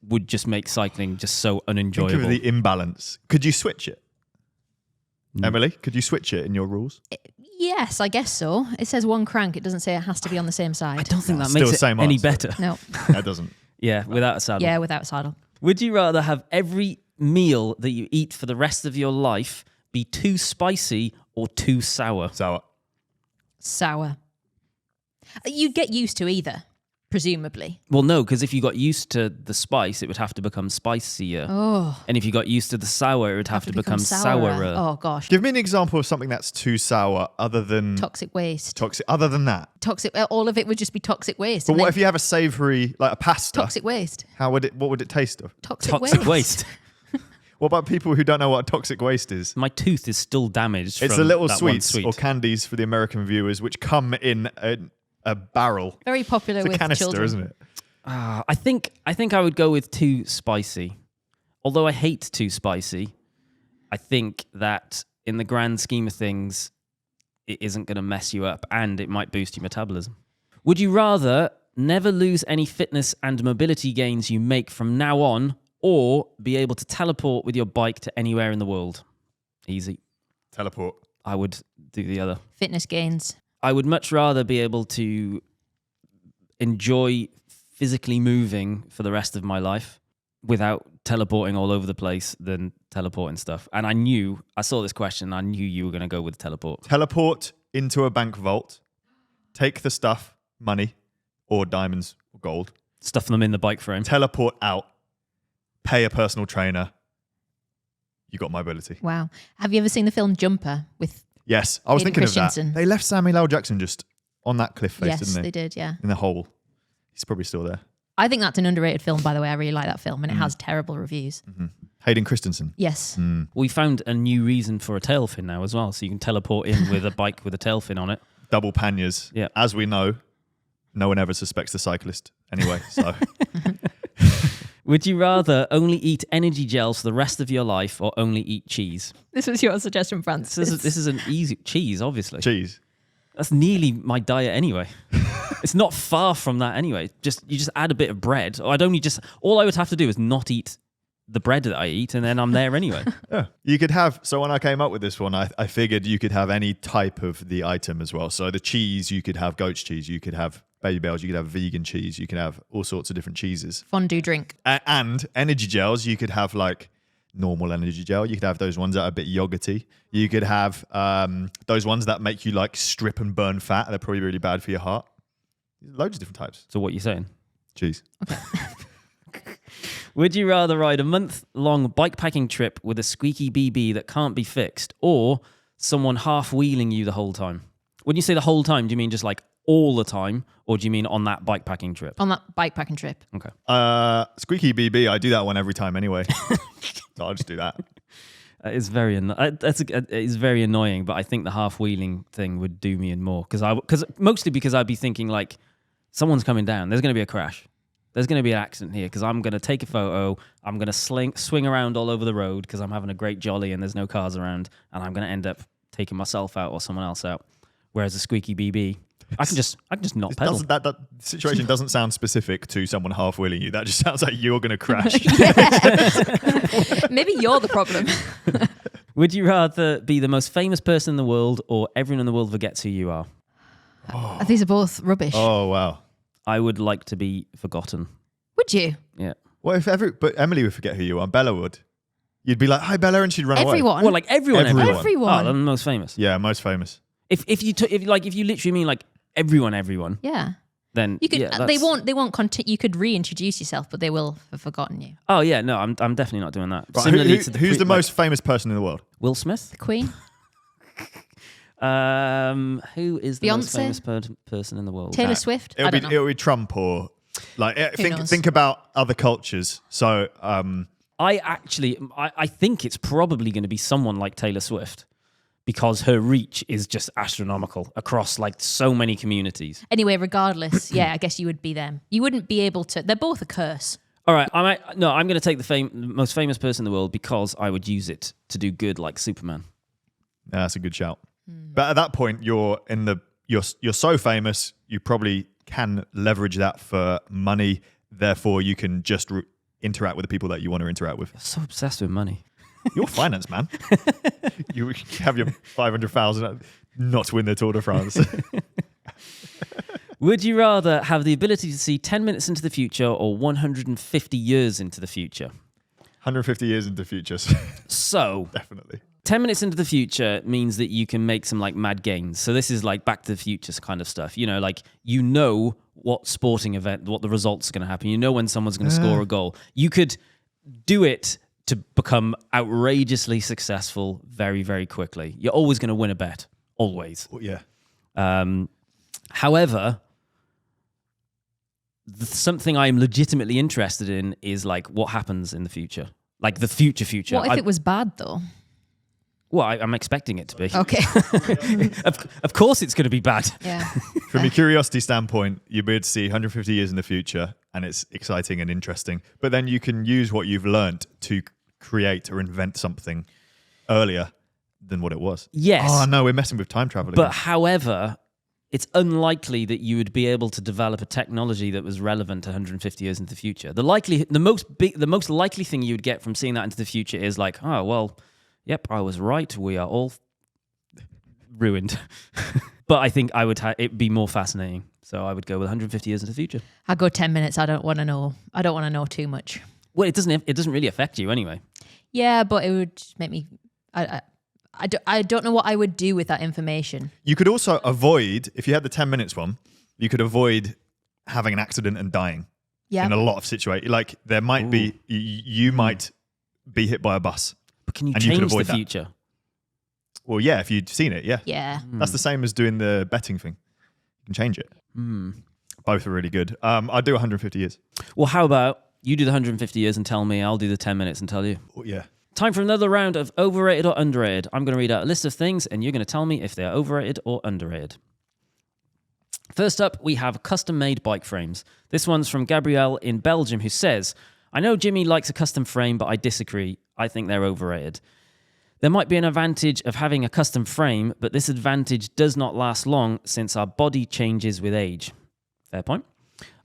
would just make cycling just so unenjoyable. Think of the imbalance. Could you switch it? Emily, could you switch it in your rules? Yes, I guess so. It says one crank. It doesn't say it has to be on the same side. I don't think that Still makes it same any answer. better. No. That doesn't. Yeah, without a saddle. Yeah, without a saddle. Would you rather have every meal that you eat for the rest of your life be too spicy or too sour? Sour. Sour. You'd get used to either, presumably. Well, no, because if you got used to the spice, it would have to become spicier. Oh. And if you got used to the sour, it would have to become sourer. Oh, gosh. Give me an example of something that's too sour other than... Toxic waste. Other than that. All of it would just be toxic waste. But what if you have a savoury, like a pasta? Toxic waste. What would it taste of? Toxic waste. What about people who don't know what toxic waste is? My tooth is still damaged. It's from the little that one sweets or candies for the American viewers, which come in a barrel. Very popular It's a with canister, children. isn't it? I think I would go with too spicy. Although I hate too spicy, I think that in the grand scheme of things, it isn't going to mess you up and it might boost your metabolism. Would you rather never lose any fitness and mobility gains you make from now on, or be able to teleport with your bike to anywhere in the world? Easy. Teleport. I would do the other. Fitness gains. I would much rather be able to enjoy physically moving for the rest of my life without teleporting all over the place than teleporting stuff. And I saw this question, I knew you were going to go with teleport. Teleport into a bank vault, take the stuff, money, or diamonds or gold. Stuff them in the bike frame. Teleport out, pay a personal trainer. You got mobility. Wow. Have you ever seen the film Jumper with... Yes, I was Hayden thinking of that. Christensen? They left Samuel L. Jackson just on that cliff face, Yes, didn't they did, yeah. In the hole. He's probably still there. I think that's an underrated film, by the way. I really like that film, and it has terrible reviews. Hayden Christensen. Yes. We found a new reason for a tail fin now as well, so you can teleport in with a bike with a tail fin on it. Double panniers. Yeah. As we know, no one ever suspects the cyclist anyway, so... Would you rather only eat energy gels for the rest of your life or only eat cheese? This was your suggestion, Francis. This is an easy... Cheese, obviously. Cheese. That's nearly my diet anyway. It's not far from that anyway. You just add a bit of bread. All I would have to do is not eat the bread that I eat, and then I'm there anyway. Yeah. You could have, so when I came up with this one, I figured you could have any type of the item as well. So the cheese, you could have goat's cheese, you could have Baby Bells, you could have vegan cheese, you could have all sorts of different cheeses. Fondue drink. And energy gels, you could have like normal energy gel. You could have those ones that are a bit yogurty. You could have those ones that make you like strip and burn fat. They're probably really bad for your heart. Loads of different types. So what are you saying? Cheese. Would you rather ride a month-long bikepacking trip with a squeaky BB that can't be fixed, or someone half wheeling you the whole time? When you say the whole time, do you mean just like all the time, or do you mean on that bikepacking trip? On that bikepacking trip. Okay. Squeaky BB, I do that one every time anyway. So I'll just do that. It's very it's very annoying, but I think the half wheeling thing would do me in more mostly because I'd be thinking like someone's coming down. There's going to be a crash. There's going to be an accident here because I'm going to take a photo. I'm going to swing around all over the road because I'm having a great jolly and there's no cars around, and I'm going to end up taking myself out or someone else out. Whereas a squeaky BB, I can just not pedal. That situation doesn't sound specific to someone half wheeling you. That just sounds like you're going to crash. Maybe you're the problem. Would you rather be the most famous person in the world or everyone in the world forgets who you are? These are both rubbish. Oh, wow. I would like to be forgotten. Would you? Yeah. What if but Emily would forget who you are? Bella would. You'd be like, "Hi, Bella," and she'd run away. Everyone. Well, like everyone. Everyone. Oh, the most famous. Yeah, most famous. If you literally mean like everyone, Yeah. then You could. yeah, They won't continue. You could reintroduce yourself, but they will have forgotten you. Oh yeah, no, I'm definitely not doing that. Right, Similarly to who's the most famous person in the world? Will Smith? The Queen, Who is the most Beyonce? famous person in the world? Taylor Swift. I It'll don't know. be Trump or like knows? think about other cultures. So I think it's probably going to be someone like Taylor Swift because her reach is just astronomical across like so many communities. Anyway, regardless, yeah, I guess you would be them. You wouldn't be able to. They're both a curse. All right, I'm going to take the most famous person in the world because I would use it to do good, like Superman. yeah, that's a good shout. But at that point, you're so famous, you probably can leverage that for money. Therefore, you can just interact with the people that you want to interact with. So obsessed with money. You're finance, man. You have your 500,000 not to win the Tour de France. Would you rather have the ability to see 10 minutes into the future or 150 years into the future? 150 years into the future. So, Definitely. 10 minutes into the future means that you can make some like mad gains. So this is like Back to the Future kind of stuff. You know, like you know what sporting event, what the results are going to happen. You know when someone's going to score a goal. You could do it to become outrageously successful very, very quickly. You're always going to win a bet. Always. Well, yeah. However, something I'm legitimately interested in is like what happens in the future. Like the future. What if it was bad though? Well, I'm expecting it to be. Okay. Of course it's going to be bad. Yeah. From a curiosity standpoint, you'll be able to see 150 years in the future, and it's exciting and interesting. But then you can use what you've learned to create or invent something earlier than what it was. Yes. Oh, no, we're messing with time travel But again. however, it's unlikely that you would be able to develop a technology that was relevant 150 years into the future. The most likely thing you would get from seeing that into the future is like, oh, well, yep, I was right. We are all ruined. But I think I would it'd be more fascinating. So I would go with 150 years into the future. I'll go 10 minutes. I don't want to know. I don't want to know too much. Well, it doesn't really affect you anyway. Yeah, but it would make me. I don't know what I would do with that information. You could also avoid, if you had the 10 minutes one, you could avoid having an accident and dying. Yeah. In a lot of situations. Like there might be, you might be hit by a bus. But can you And you could change the avoid that. future? Well, yeah, if you'd seen it, yeah. Yeah. That's the same as doing the betting thing. You can change it. Both are really good. I'd do 150 years. Well, how about you do the 150 years and tell me, I'll do the 10 minutes and tell you. Oh, yeah. Time for another round of overrated or underrated. I'm going to read out a list of things and you're going to tell me if they are overrated or underrated. First up, we have custom-made bike frames. This one's from Gabrielle in Belgium, who says, I know Jimmy likes a custom frame, but I disagree. I think they're overrated. There might be an advantage of having a custom frame, but this advantage does not last long since our body changes with age. Fair point.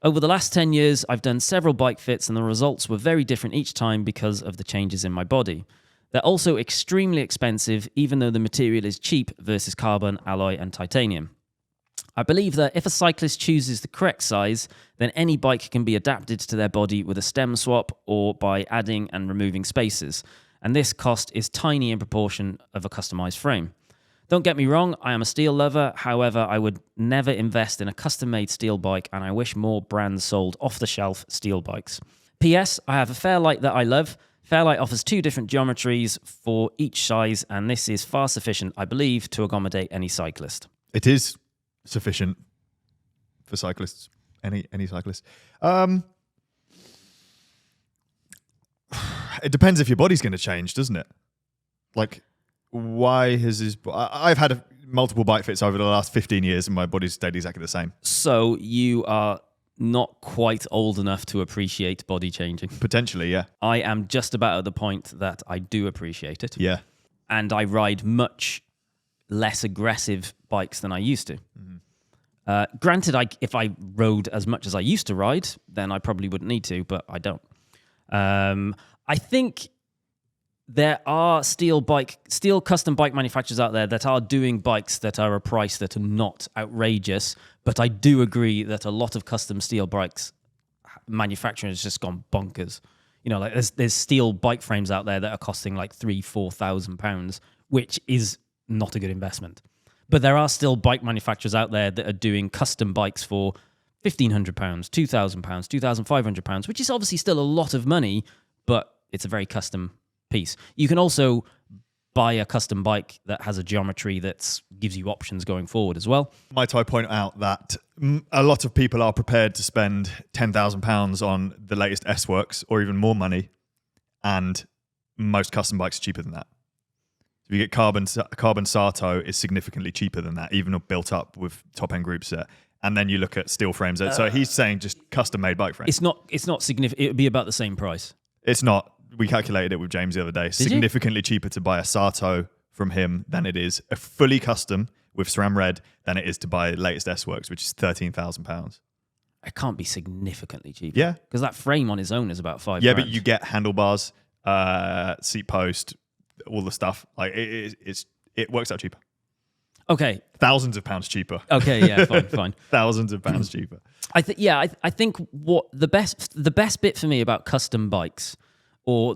Over the last 10 years, I've done several bike fits and the results were very different each time because of the changes in my body. They're also extremely expensive, even though the material is cheap versus carbon, alloy, and titanium. I believe that if a cyclist chooses the correct size, then any bike can be adapted to their body with a stem swap or by adding and removing spacers. And this cost is tiny in proportion of a customized frame. Don't get me wrong, I am a steel lover. However, I would never invest in a custom-made steel bike, and I wish more brands sold off-the-shelf steel bikes. P.S. I have a Fairlight that I love. Fairlight offers 2 different geometries for each size, and this is far sufficient, I believe, to accommodate any cyclist. It is sufficient for cyclists, any cyclist. It depends if your body's going to change, doesn't it? Like, why has his... I've had multiple bike fits over the last 15 years and my body's stayed exactly the same. So you are not quite old enough to appreciate body changing. Potentially, yeah. I am just about at the point that I do appreciate it. Yeah. And I ride much less aggressive bikes than I used to. Granted, if I rode as much as I used to ride, then I probably wouldn't need to, but I don't. I think there are steel custom bike manufacturers out there that are doing bikes that are a price that are not outrageous, but I do agree that a lot of custom steel bikes manufacturing has just gone bonkers. You know, like there's steel bike frames out there that are costing like £3,000-4,000, which is not a good investment. But there are still bike manufacturers out there that are doing custom bikes for £1,500, £2,000, £2,500, which is obviously still a lot of money, but it's a very custom piece. You can also buy a custom bike that has a geometry that gives you options going forward as well. Might I point out that a lot of people are prepared to spend £10,000 on the latest S-Works or even more money, and most custom bikes are cheaper than that. If you get Carbon Sato is significantly cheaper than that, even built up with top-end group set. And then you look at steel frames. So he's saying just custom-made bike frames. It's not significant. It would be about the same price. It's not. We calculated it with James the other day. Significantly cheaper to buy a Sato from him than it is a fully custom with SRAM Red than it is to buy the latest S-Works, which is £13,000. It can't be significantly cheaper. Yeah. Because that frame on its own is about £5,000. Yeah, but you get handlebars, seat post, all the stuff. Like it works out cheaper. Okay. Thousands of pounds cheaper. Okay, yeah, fine. Thousands of pounds cheaper. I think what the best bit for me about custom bikes, so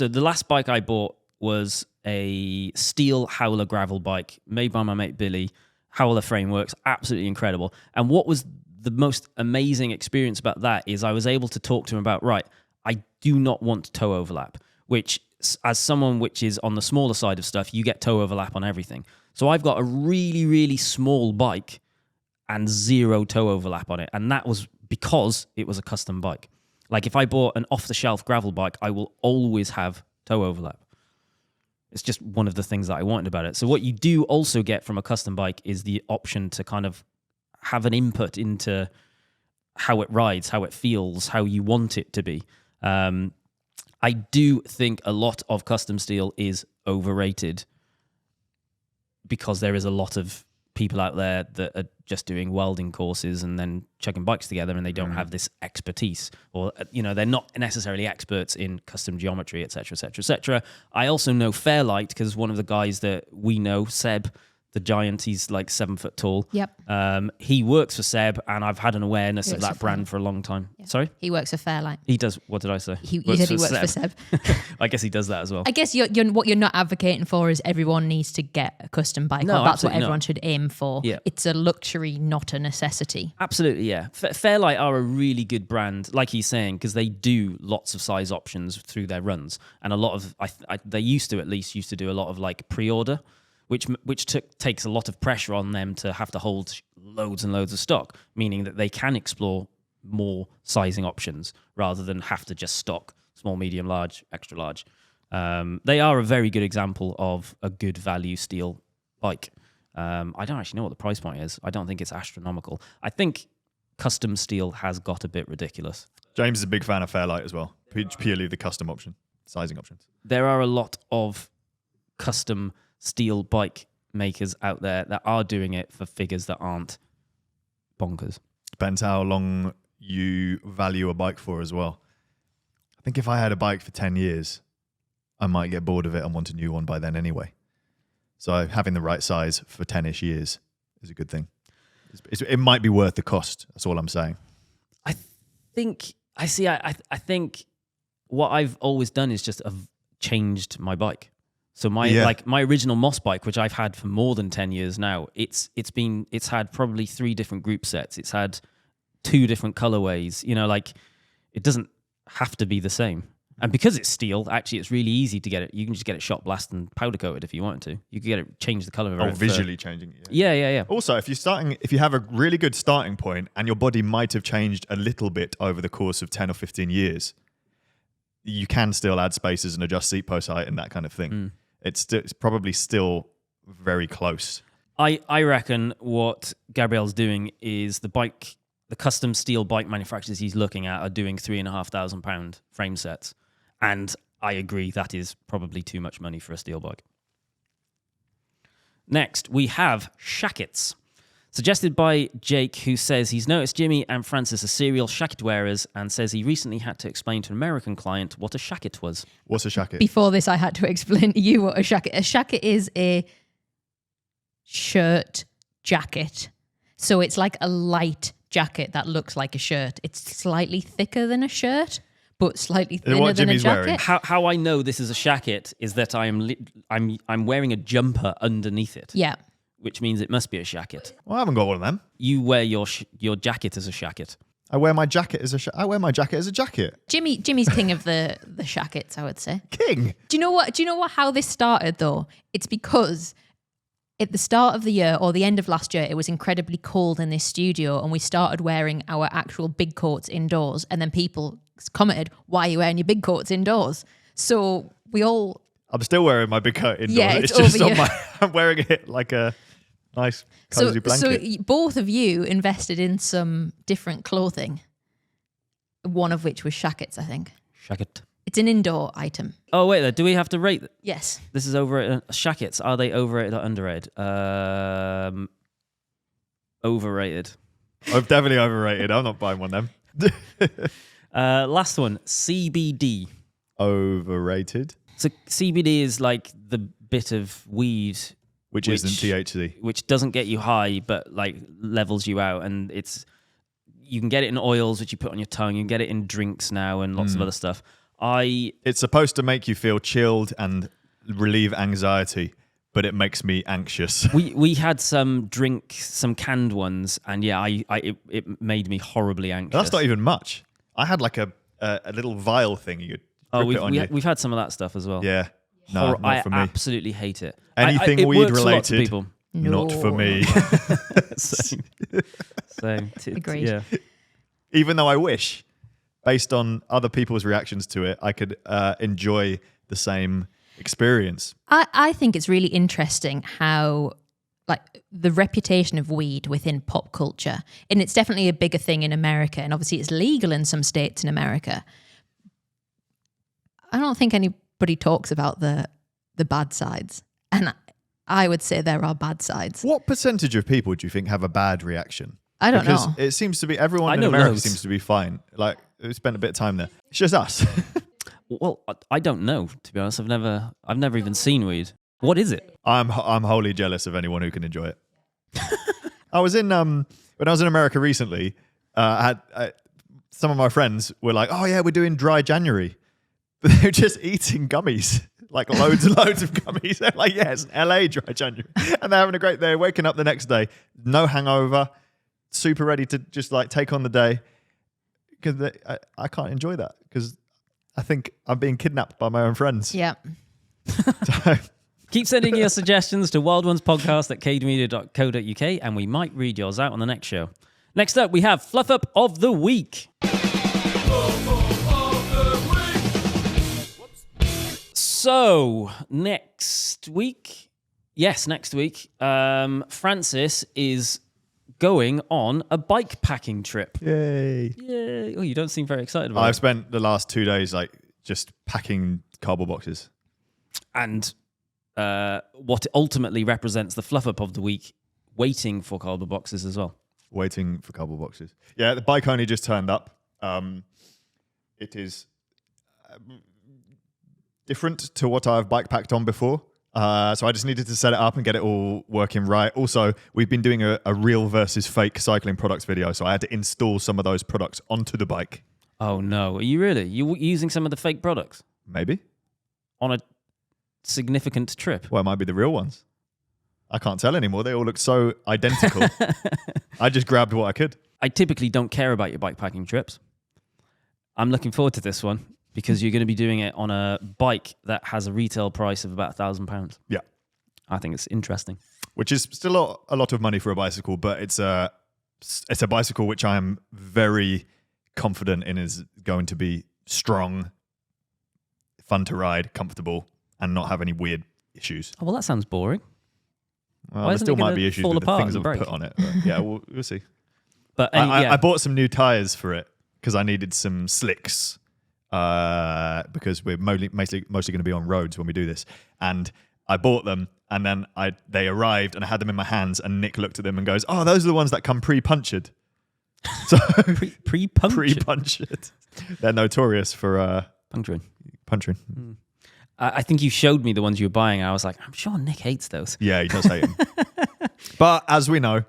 the last bike I bought was a steel Howler gravel bike made by my mate Billy. Howler frameworks, absolutely incredible. And what was the most amazing experience about that is I was able to talk to him about, right, I do not want toe overlap, which as someone which is on the smaller side of stuff, you get toe overlap on everything. So I've got a really, really small bike and 0 toe overlap on it. And that was because it was a custom bike. Like if I bought an off-the-shelf gravel bike, I will always have toe overlap. It's just one of the things that I wanted about it. So what you do also get from a custom bike is the option to kind of have an input into how it rides, how it feels, how you want it to be. I do think a lot of custom steel is overrated because there is a lot of people out there that are just doing welding courses and then chucking bikes together and they don't have this expertise, or, you know, they're not necessarily experts in custom geometry, etc., etc., etc. I also know Fairlight because one of the guys that we know, Seb, the giant, he's like 7 foot tall. Yep. He works for Seb, and I've had an awareness of that brand for a long time. Yeah. Sorry? He works for Fairlight. He does. What did I say? You said he works for Seb. I guess he does that as well. I guess what you're not advocating for is everyone needs to get a custom bike. No, Well, that's what absolutely everyone not. should aim for. Yeah. It's a luxury, not a necessity. Absolutely, yeah. Fairlight are a really good brand, like he's saying, because they do lots of size options through their runs, and a lot of they used to do a lot of like pre-order, which takes a lot of pressure on them to have to hold loads and loads of stock, meaning that they can explore more sizing options rather than have to just stock small, medium, large, extra large. They are a very good example of a good value steel bike. I don't actually know what the price point is. I don't think it's astronomical. I think custom steel has got a bit ridiculous. James is a big fan of Fairlight as well. Purely the custom option, sizing options. There are a lot of custom steel bike makers out there that are doing it for figures that aren't bonkers. Depends how long you value a bike for as well. I think if I had a bike for 10 years, I might get bored of it and want a new one by then anyway. So having the right size for 10-ish years is a good thing. It might be worth the cost. That's all I'm saying. I think what I've always done is just changed my bike. So my original Moss bike, which I've had for more than 10 years now, it's had probably 3 different group sets. It's had 2 different colorways. You know, like it doesn't have to be the same. And because it's steel, actually, it's really easy to get it. You can just get it shot blast and powder coated if you wanted to. You could get it, change the color of it. Oh, visually changing it. Yeah. Also, if you have a really good starting point and your body might have changed a little bit over the course of 10 or 15 years, you can still add spacers and adjust seat post height and that kind of thing. It's probably still very close. I reckon what Gabriel's doing is the custom steel bike manufacturers he's looking at are doing £3,500 frame sets. And I agree that is probably too much money for a steel bike. Next, we have Shakets. Suggested by Jake, who says he's noticed Jimmy and Francis are serial shacket wearers and says he recently had to explain to an American client what a shacket was. What's a shacket? Before this, I had to explain to you what a shacket. A shacket is a shirt jacket. So it's like a light jacket that looks like a shirt. It's slightly thicker than a shirt, but slightly thinner than a jacket. How I know this is a shacket is that I'm wearing a jumper underneath it. Yeah. Which means it must be a shacket. Well, I haven't got one of them. You wear your jacket as a shacket. I wear my jacket as a jacket. Jimmy's king of the shackets, I would say. King. Do you know what? How this started though? It's because at the start of the year or the end of last year, it was incredibly cold in this studio, and we started wearing our actual big coats indoors. And then people commented, "Why are you wearing your big coats indoors?" So we all. I'm still wearing my big coat indoors. Yeah, it's just on I'm wearing it like a nice cozy blanket. So both of you invested in some different clothing. One of which was shackets, I think. Shacket. It's an indoor item. Oh, wait, do we have to rate? Yes. This is overrated. Shackets, are they overrated or underrated? Overrated. I'm definitely overrated. I'm not buying one of them. Last one, CBD. Overrated. So CBD is like the bit of weed which isn't THC, which doesn't get you high, but like levels you out, and you can get it in oils which you put on your tongue. You can get it in drinks now and lots of other stuff. It's supposed to make you feel chilled and relieve anxiety, but it makes me anxious. We had some canned ones, and yeah, it made me horribly anxious. That's not even much. I had like a little vial thing you could drip it on you. We've had some of that stuff as well. Yeah. No, not for me. I absolutely hate it. Anything it weed works for lots of related, people. not for me. Agreed. Yeah. Even though I wish, based on other people's reactions to it, I could enjoy the same experience. I think it's really interesting how like the reputation of weed within pop culture, and it's definitely a bigger thing in America, and obviously it's legal in some states in America. I don't think anybody talks about the bad sides, and I would say there are bad sides. What percentage of people do you think have a bad reaction? I don't know. Because it seems to be everyone in America seems to be fine. Like we spent a bit of time there. It's just us. Well, I don't know, to be honest. I've never even seen weed. What is it? I'm wholly jealous of anyone who can enjoy it. I was in when I was in America recently. Some of my friends were like, "Oh yeah, we're doing dry January," but they're just eating gummies, like loads and loads of gummies. They're like, "Yeah, it's an LA dry January," and they're having a great day. Waking up the next day, no hangover, super ready to just like take on the day. Because I can't enjoy that because I think I'm being kidnapped by my own friends. Yeah. So, Keep sending your suggestions to wildonespodcast@cademedia.co.uk and we might read yours out on the next show. Next up, we have Fluff Up of the Week. So, next week, Francis is going on a bikepacking trip. yay. Yay. Oh, you don't seem very excited about I've it. spent the last 2 days like just packing cardboard boxes. And what ultimately represents the Fluff Up of the Week, waiting for cardboard boxes as well. Waiting for cardboard boxes. Yeah, the bike only just turned up. It is different to what I've bike packed on before. So I just needed to set it up and get it all working right. Also, we've been doing a real versus fake cycling products video, so I had to install some of those products onto the bike. Oh no, are you really? You using some of the fake products Maybe. on a significant trip? Well, it might be the real ones. I can't tell anymore. They all look so identical. I just grabbed what I could. I typically don't care about your bikepacking trips. I'm looking forward to this one because you're going to be doing it on a bike that has a retail price of about £1,000. Yeah. I think it's interesting. Which is still a lot of money for a bicycle, but it's a bicycle which I am very confident in is going to be strong, fun to ride, comfortable, and not have any weird issues. Oh, well, that sounds boring. Well, Why there isn't still it might gonna be issues fall with the apart things and I've break? put on it. But yeah, we'll see. But I bought some new tires for it because I needed some slicks because we're mostly going to be on roads when we do this. And I bought them, and then they arrived, and I had them in my hands, and Nick looked at them and goes, "Oh, those are the ones that come pre-punctured." So Pre-punctured? pre-punctured. They're notorious for Puncturing. puncturing. I think you showed me the ones you were buying. And I was like, I'm sure Nick hates those. Yeah, he does hate them. But as we know,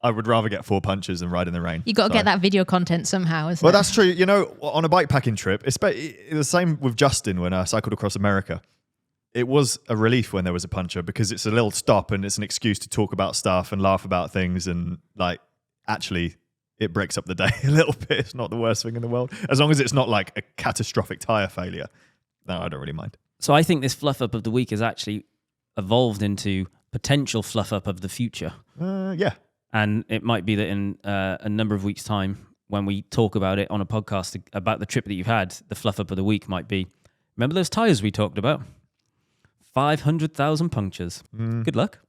I would rather get 4 punches than ride in the rain. You got to get that video content somehow, isn't Well, it? that's true. You know, on a bikepacking trip, it's the same with Justin when I cycled across America. It was a relief when there was a puncture because it's a little stop and it's an excuse to talk about stuff and laugh about things, and like actually it breaks up the day a little bit. It's not the worst thing in the world. As long as it's not like a catastrophic tire failure. No, I don't really mind. So I think this fluff up of the week has actually evolved into potential fluff up of the future. Yeah. And it might be that in a number of weeks' time, when we talk about it on a podcast about the trip that you've had, the fluff up of the week might be, remember those tires we talked about? 500,000 punctures. Good luck.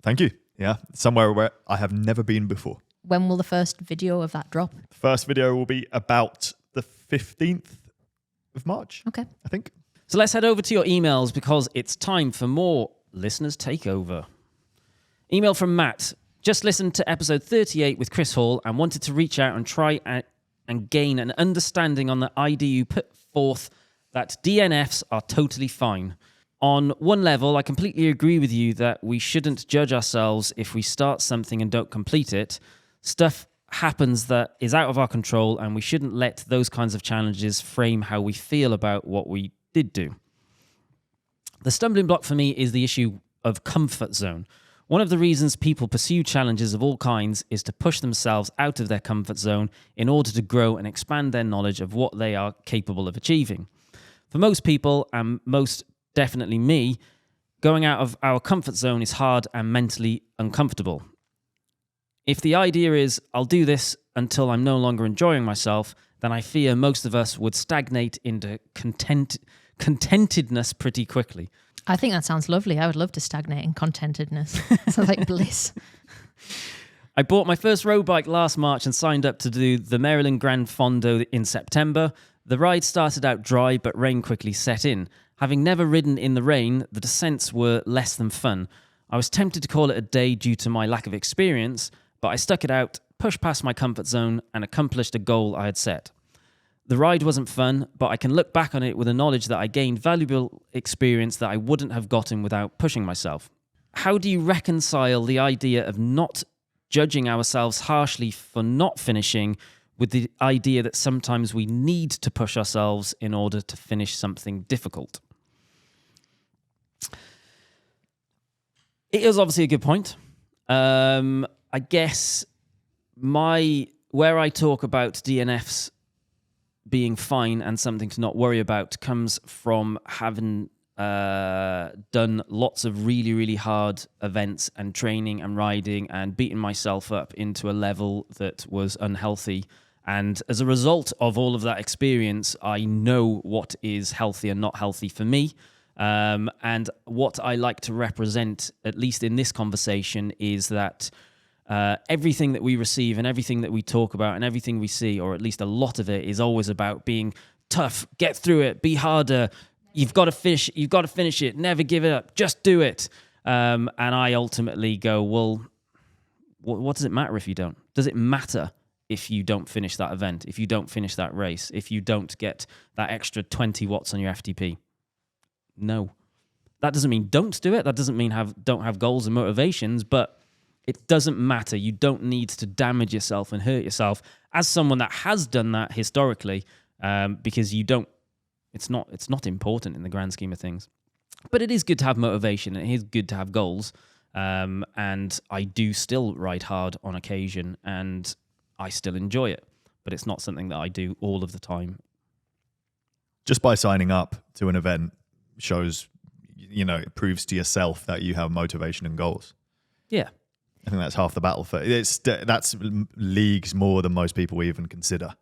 Thank you. Yeah. Somewhere where I have never been before. When will the first video of that drop? The first video will be about the 15th of March, Okay. I think. So let's head over to your emails because it's time for more Listeners Takeover. Email from Matt. Just listened to episode 38 with Chris Hall and wanted to reach out and try and gain an understanding on the idea you put forth that DNFs are totally fine. On one level, I completely agree with you that we shouldn't judge ourselves if we start something and don't complete it. Stuff happens that is out of our control, and we shouldn't let those kinds of challenges frame how we feel about what we did do. The stumbling block for me is the issue of comfort zone. One of the reasons people pursue challenges of all kinds is to push themselves out of their comfort zone in order to grow and expand their knowledge of what they are capable of achieving. For most people, and most definitely me, going out of our comfort zone is hard and mentally uncomfortable. If the idea is, I'll do this until I'm no longer enjoying myself, then I fear most of us would stagnate into contentedness pretty quickly. I think that sounds lovely. I would love to stagnate in contentedness. Sounds like bliss. I bought my first road bike last March and signed up to do the Maryland Grand Fondo in September. The ride started out dry, but rain quickly set in. Having never ridden in the rain, the descents were less than fun. I was tempted to call it a day due to my lack of experience, but I stuck it out, pushed past my comfort zone, and accomplished a goal I had set. The ride wasn't fun, but I can look back on it with the knowledge that I gained valuable experience that I wouldn't have gotten without pushing myself. How do you reconcile the idea of not judging ourselves harshly for not finishing with the idea that sometimes we need to push ourselves in order to finish something difficult? It is obviously a good point. I guess where I talk about DNFs being fine and something to not worry about comes from having done lots of really, really hard events and training and riding and beating myself up into a level that was unhealthy. And as a result of all of that experience, I know what is healthy and not healthy for me. And what I like to represent, at least in this conversation, is that everything that we receive and everything that we talk about and everything we see, or at least a lot of it, is always about being tough, get through it, be harder. You've got to finish it, never give it up, just do it. And I ultimately go, well, what does it matter if you don't? Does it matter if you don't finish that event, if you don't finish that race, if you don't get that extra 20 watts on your FTP? No. That doesn't mean don't do it. That doesn't mean don't have goals and motivations, but it doesn't matter. You don't need to damage yourself and hurt yourself as someone that has done that historically, because you don't. It's not important in the grand scheme of things. But it is good to have motivation. And it is good to have goals. And I do still ride hard on occasion, and I still enjoy it. But it's not something that I do all of the time. just by signing up to an event shows, it proves to yourself that you have motivation and goals. Yeah. I think that's half the battle for that's leagues more than most people even consider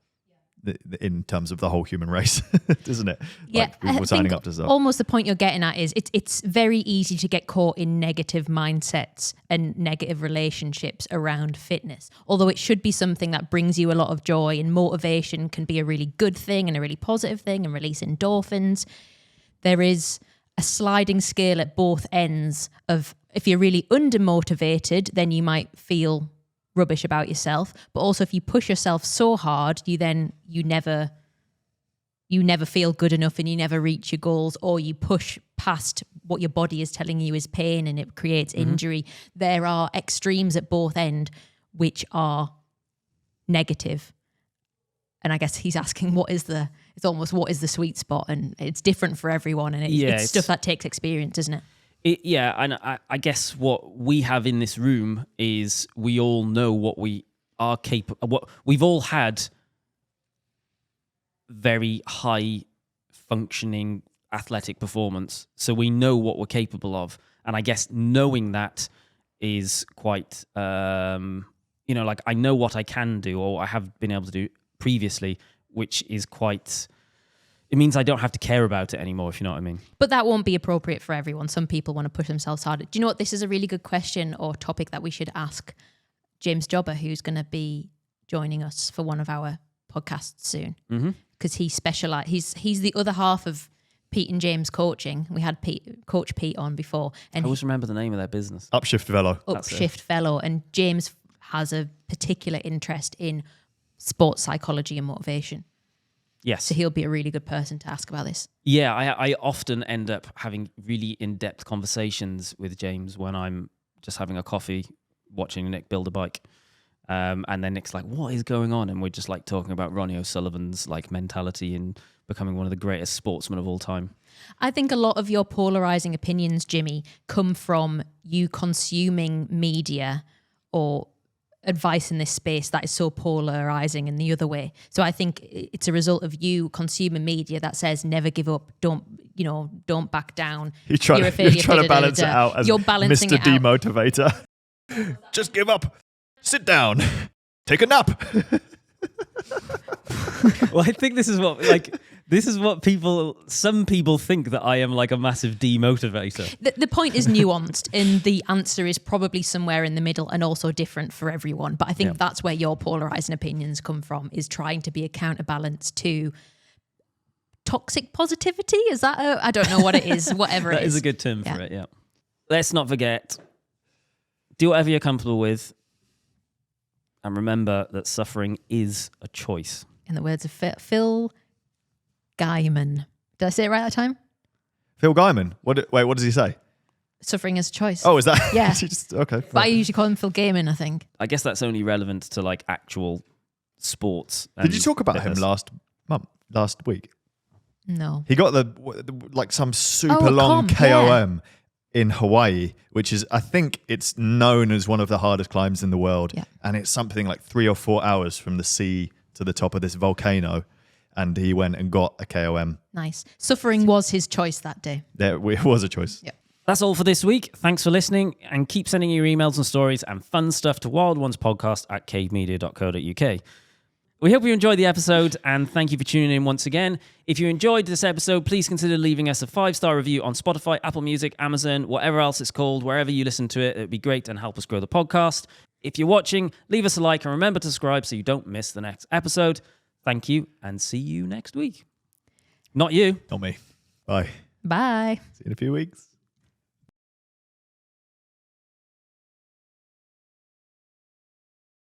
in terms of the whole human race, isn't it? Yeah, like people signing up to stuff. Almost the point you're getting at is it's very easy to get caught in negative mindsets and negative relationships around fitness. Although it should be something that brings you a lot of joy, and motivation can be a really good thing and a really positive thing and release endorphins. There is a sliding scale at both ends of, if you're really undermotivated, then you might feel rubbish about yourself. But also if you push yourself so hard, you never feel good enough and you never reach your goals, or you push past what your body is telling you is pain and it creates injury. There are extremes at both ends which are negative. And I guess he's asking what is the sweet spot, and it's different for everyone, and it's stuff that takes experience, isn't it? And I guess what we have in this room is we all know what we are capable. What we've all had very high functioning athletic performance, so we know what we're capable of. And I guess knowing that is quite, like I know what I can do, or I have been able to do previously, which is quite. It means I don't have to care about it anymore, if you know what I mean. But that won't be appropriate for everyone. Some people want to push themselves harder. Do you know what? This is a really good question or topic that we should ask James Jobber, who's going to be joining us for one of our podcasts soon. Because he specializes. He's the other half of Pete and James coaching. We had Coach Pete on before. And I always remember the name of their business. Upshift Velo. Upshift Velo. And James has a particular interest in sports psychology and motivation. Yes. So he'll be a really good person to ask about this. Yeah, I often end up having really in-depth conversations with James when I'm just having a coffee, watching Nick build a bike. And then Nick's like, what is going on? And we're just like talking about Ronnie O'Sullivan's like mentality and becoming one of the greatest sportsmen of all time. I think a lot of your polarizing opinions, Jimmy, come from you consuming media or advice in this space that is so polarizing in the other way. So I think it's a result of you consuming media that says never give up, don't back down. You're trying to balance it out as you're balancing Mr. it out. Demotivator. Just give up. Sit down. Take a nap. Well, I think this is what some people think, that I am like a massive demotivator. The point is nuanced, and the answer is probably somewhere in the middle and also different for everyone. But I think that's where your polarizing opinions come from, is trying to be a counterbalance to toxic positivity. Is that I don't know what it is, whatever it is. That is a good term for it, yeah. Let's not forget, do whatever you're comfortable with, and remember that suffering is a choice. In the words of Phil Gaiman. Did I say it right that time? Phil Gaiman? What does he say? Suffering is a choice. Oh, is that? Yeah. Okay. But I usually call him Phil Gaiman, I think. I guess that's only relevant to like actual sports. Did you talk about him last week? No. He got some super long KOM in Hawaii, which is, I think it's known as one of the hardest climbs in the world. Yeah. And it's something like 3 or 4 hours from the sea to the top of this volcano. And he went and got a KOM. Nice. Suffering was his choice that day. It was a choice. Yeah. That's all for this week. Thanks for listening, and keep sending your emails and stories and fun stuff to wildonespodcast@cademedia.co.uk. We hope you enjoyed the episode, and thank you for tuning in once again. If you enjoyed this episode, please consider leaving us a 5-star review on Spotify, Apple Music, Amazon, whatever else it's called, wherever you listen to it. It would be great and help us grow the podcast. If you're watching, leave us a like and remember to subscribe so you don't miss the next episode. Thank you, and see you next week. Not you. Not me. Bye. Bye. See you in a few weeks.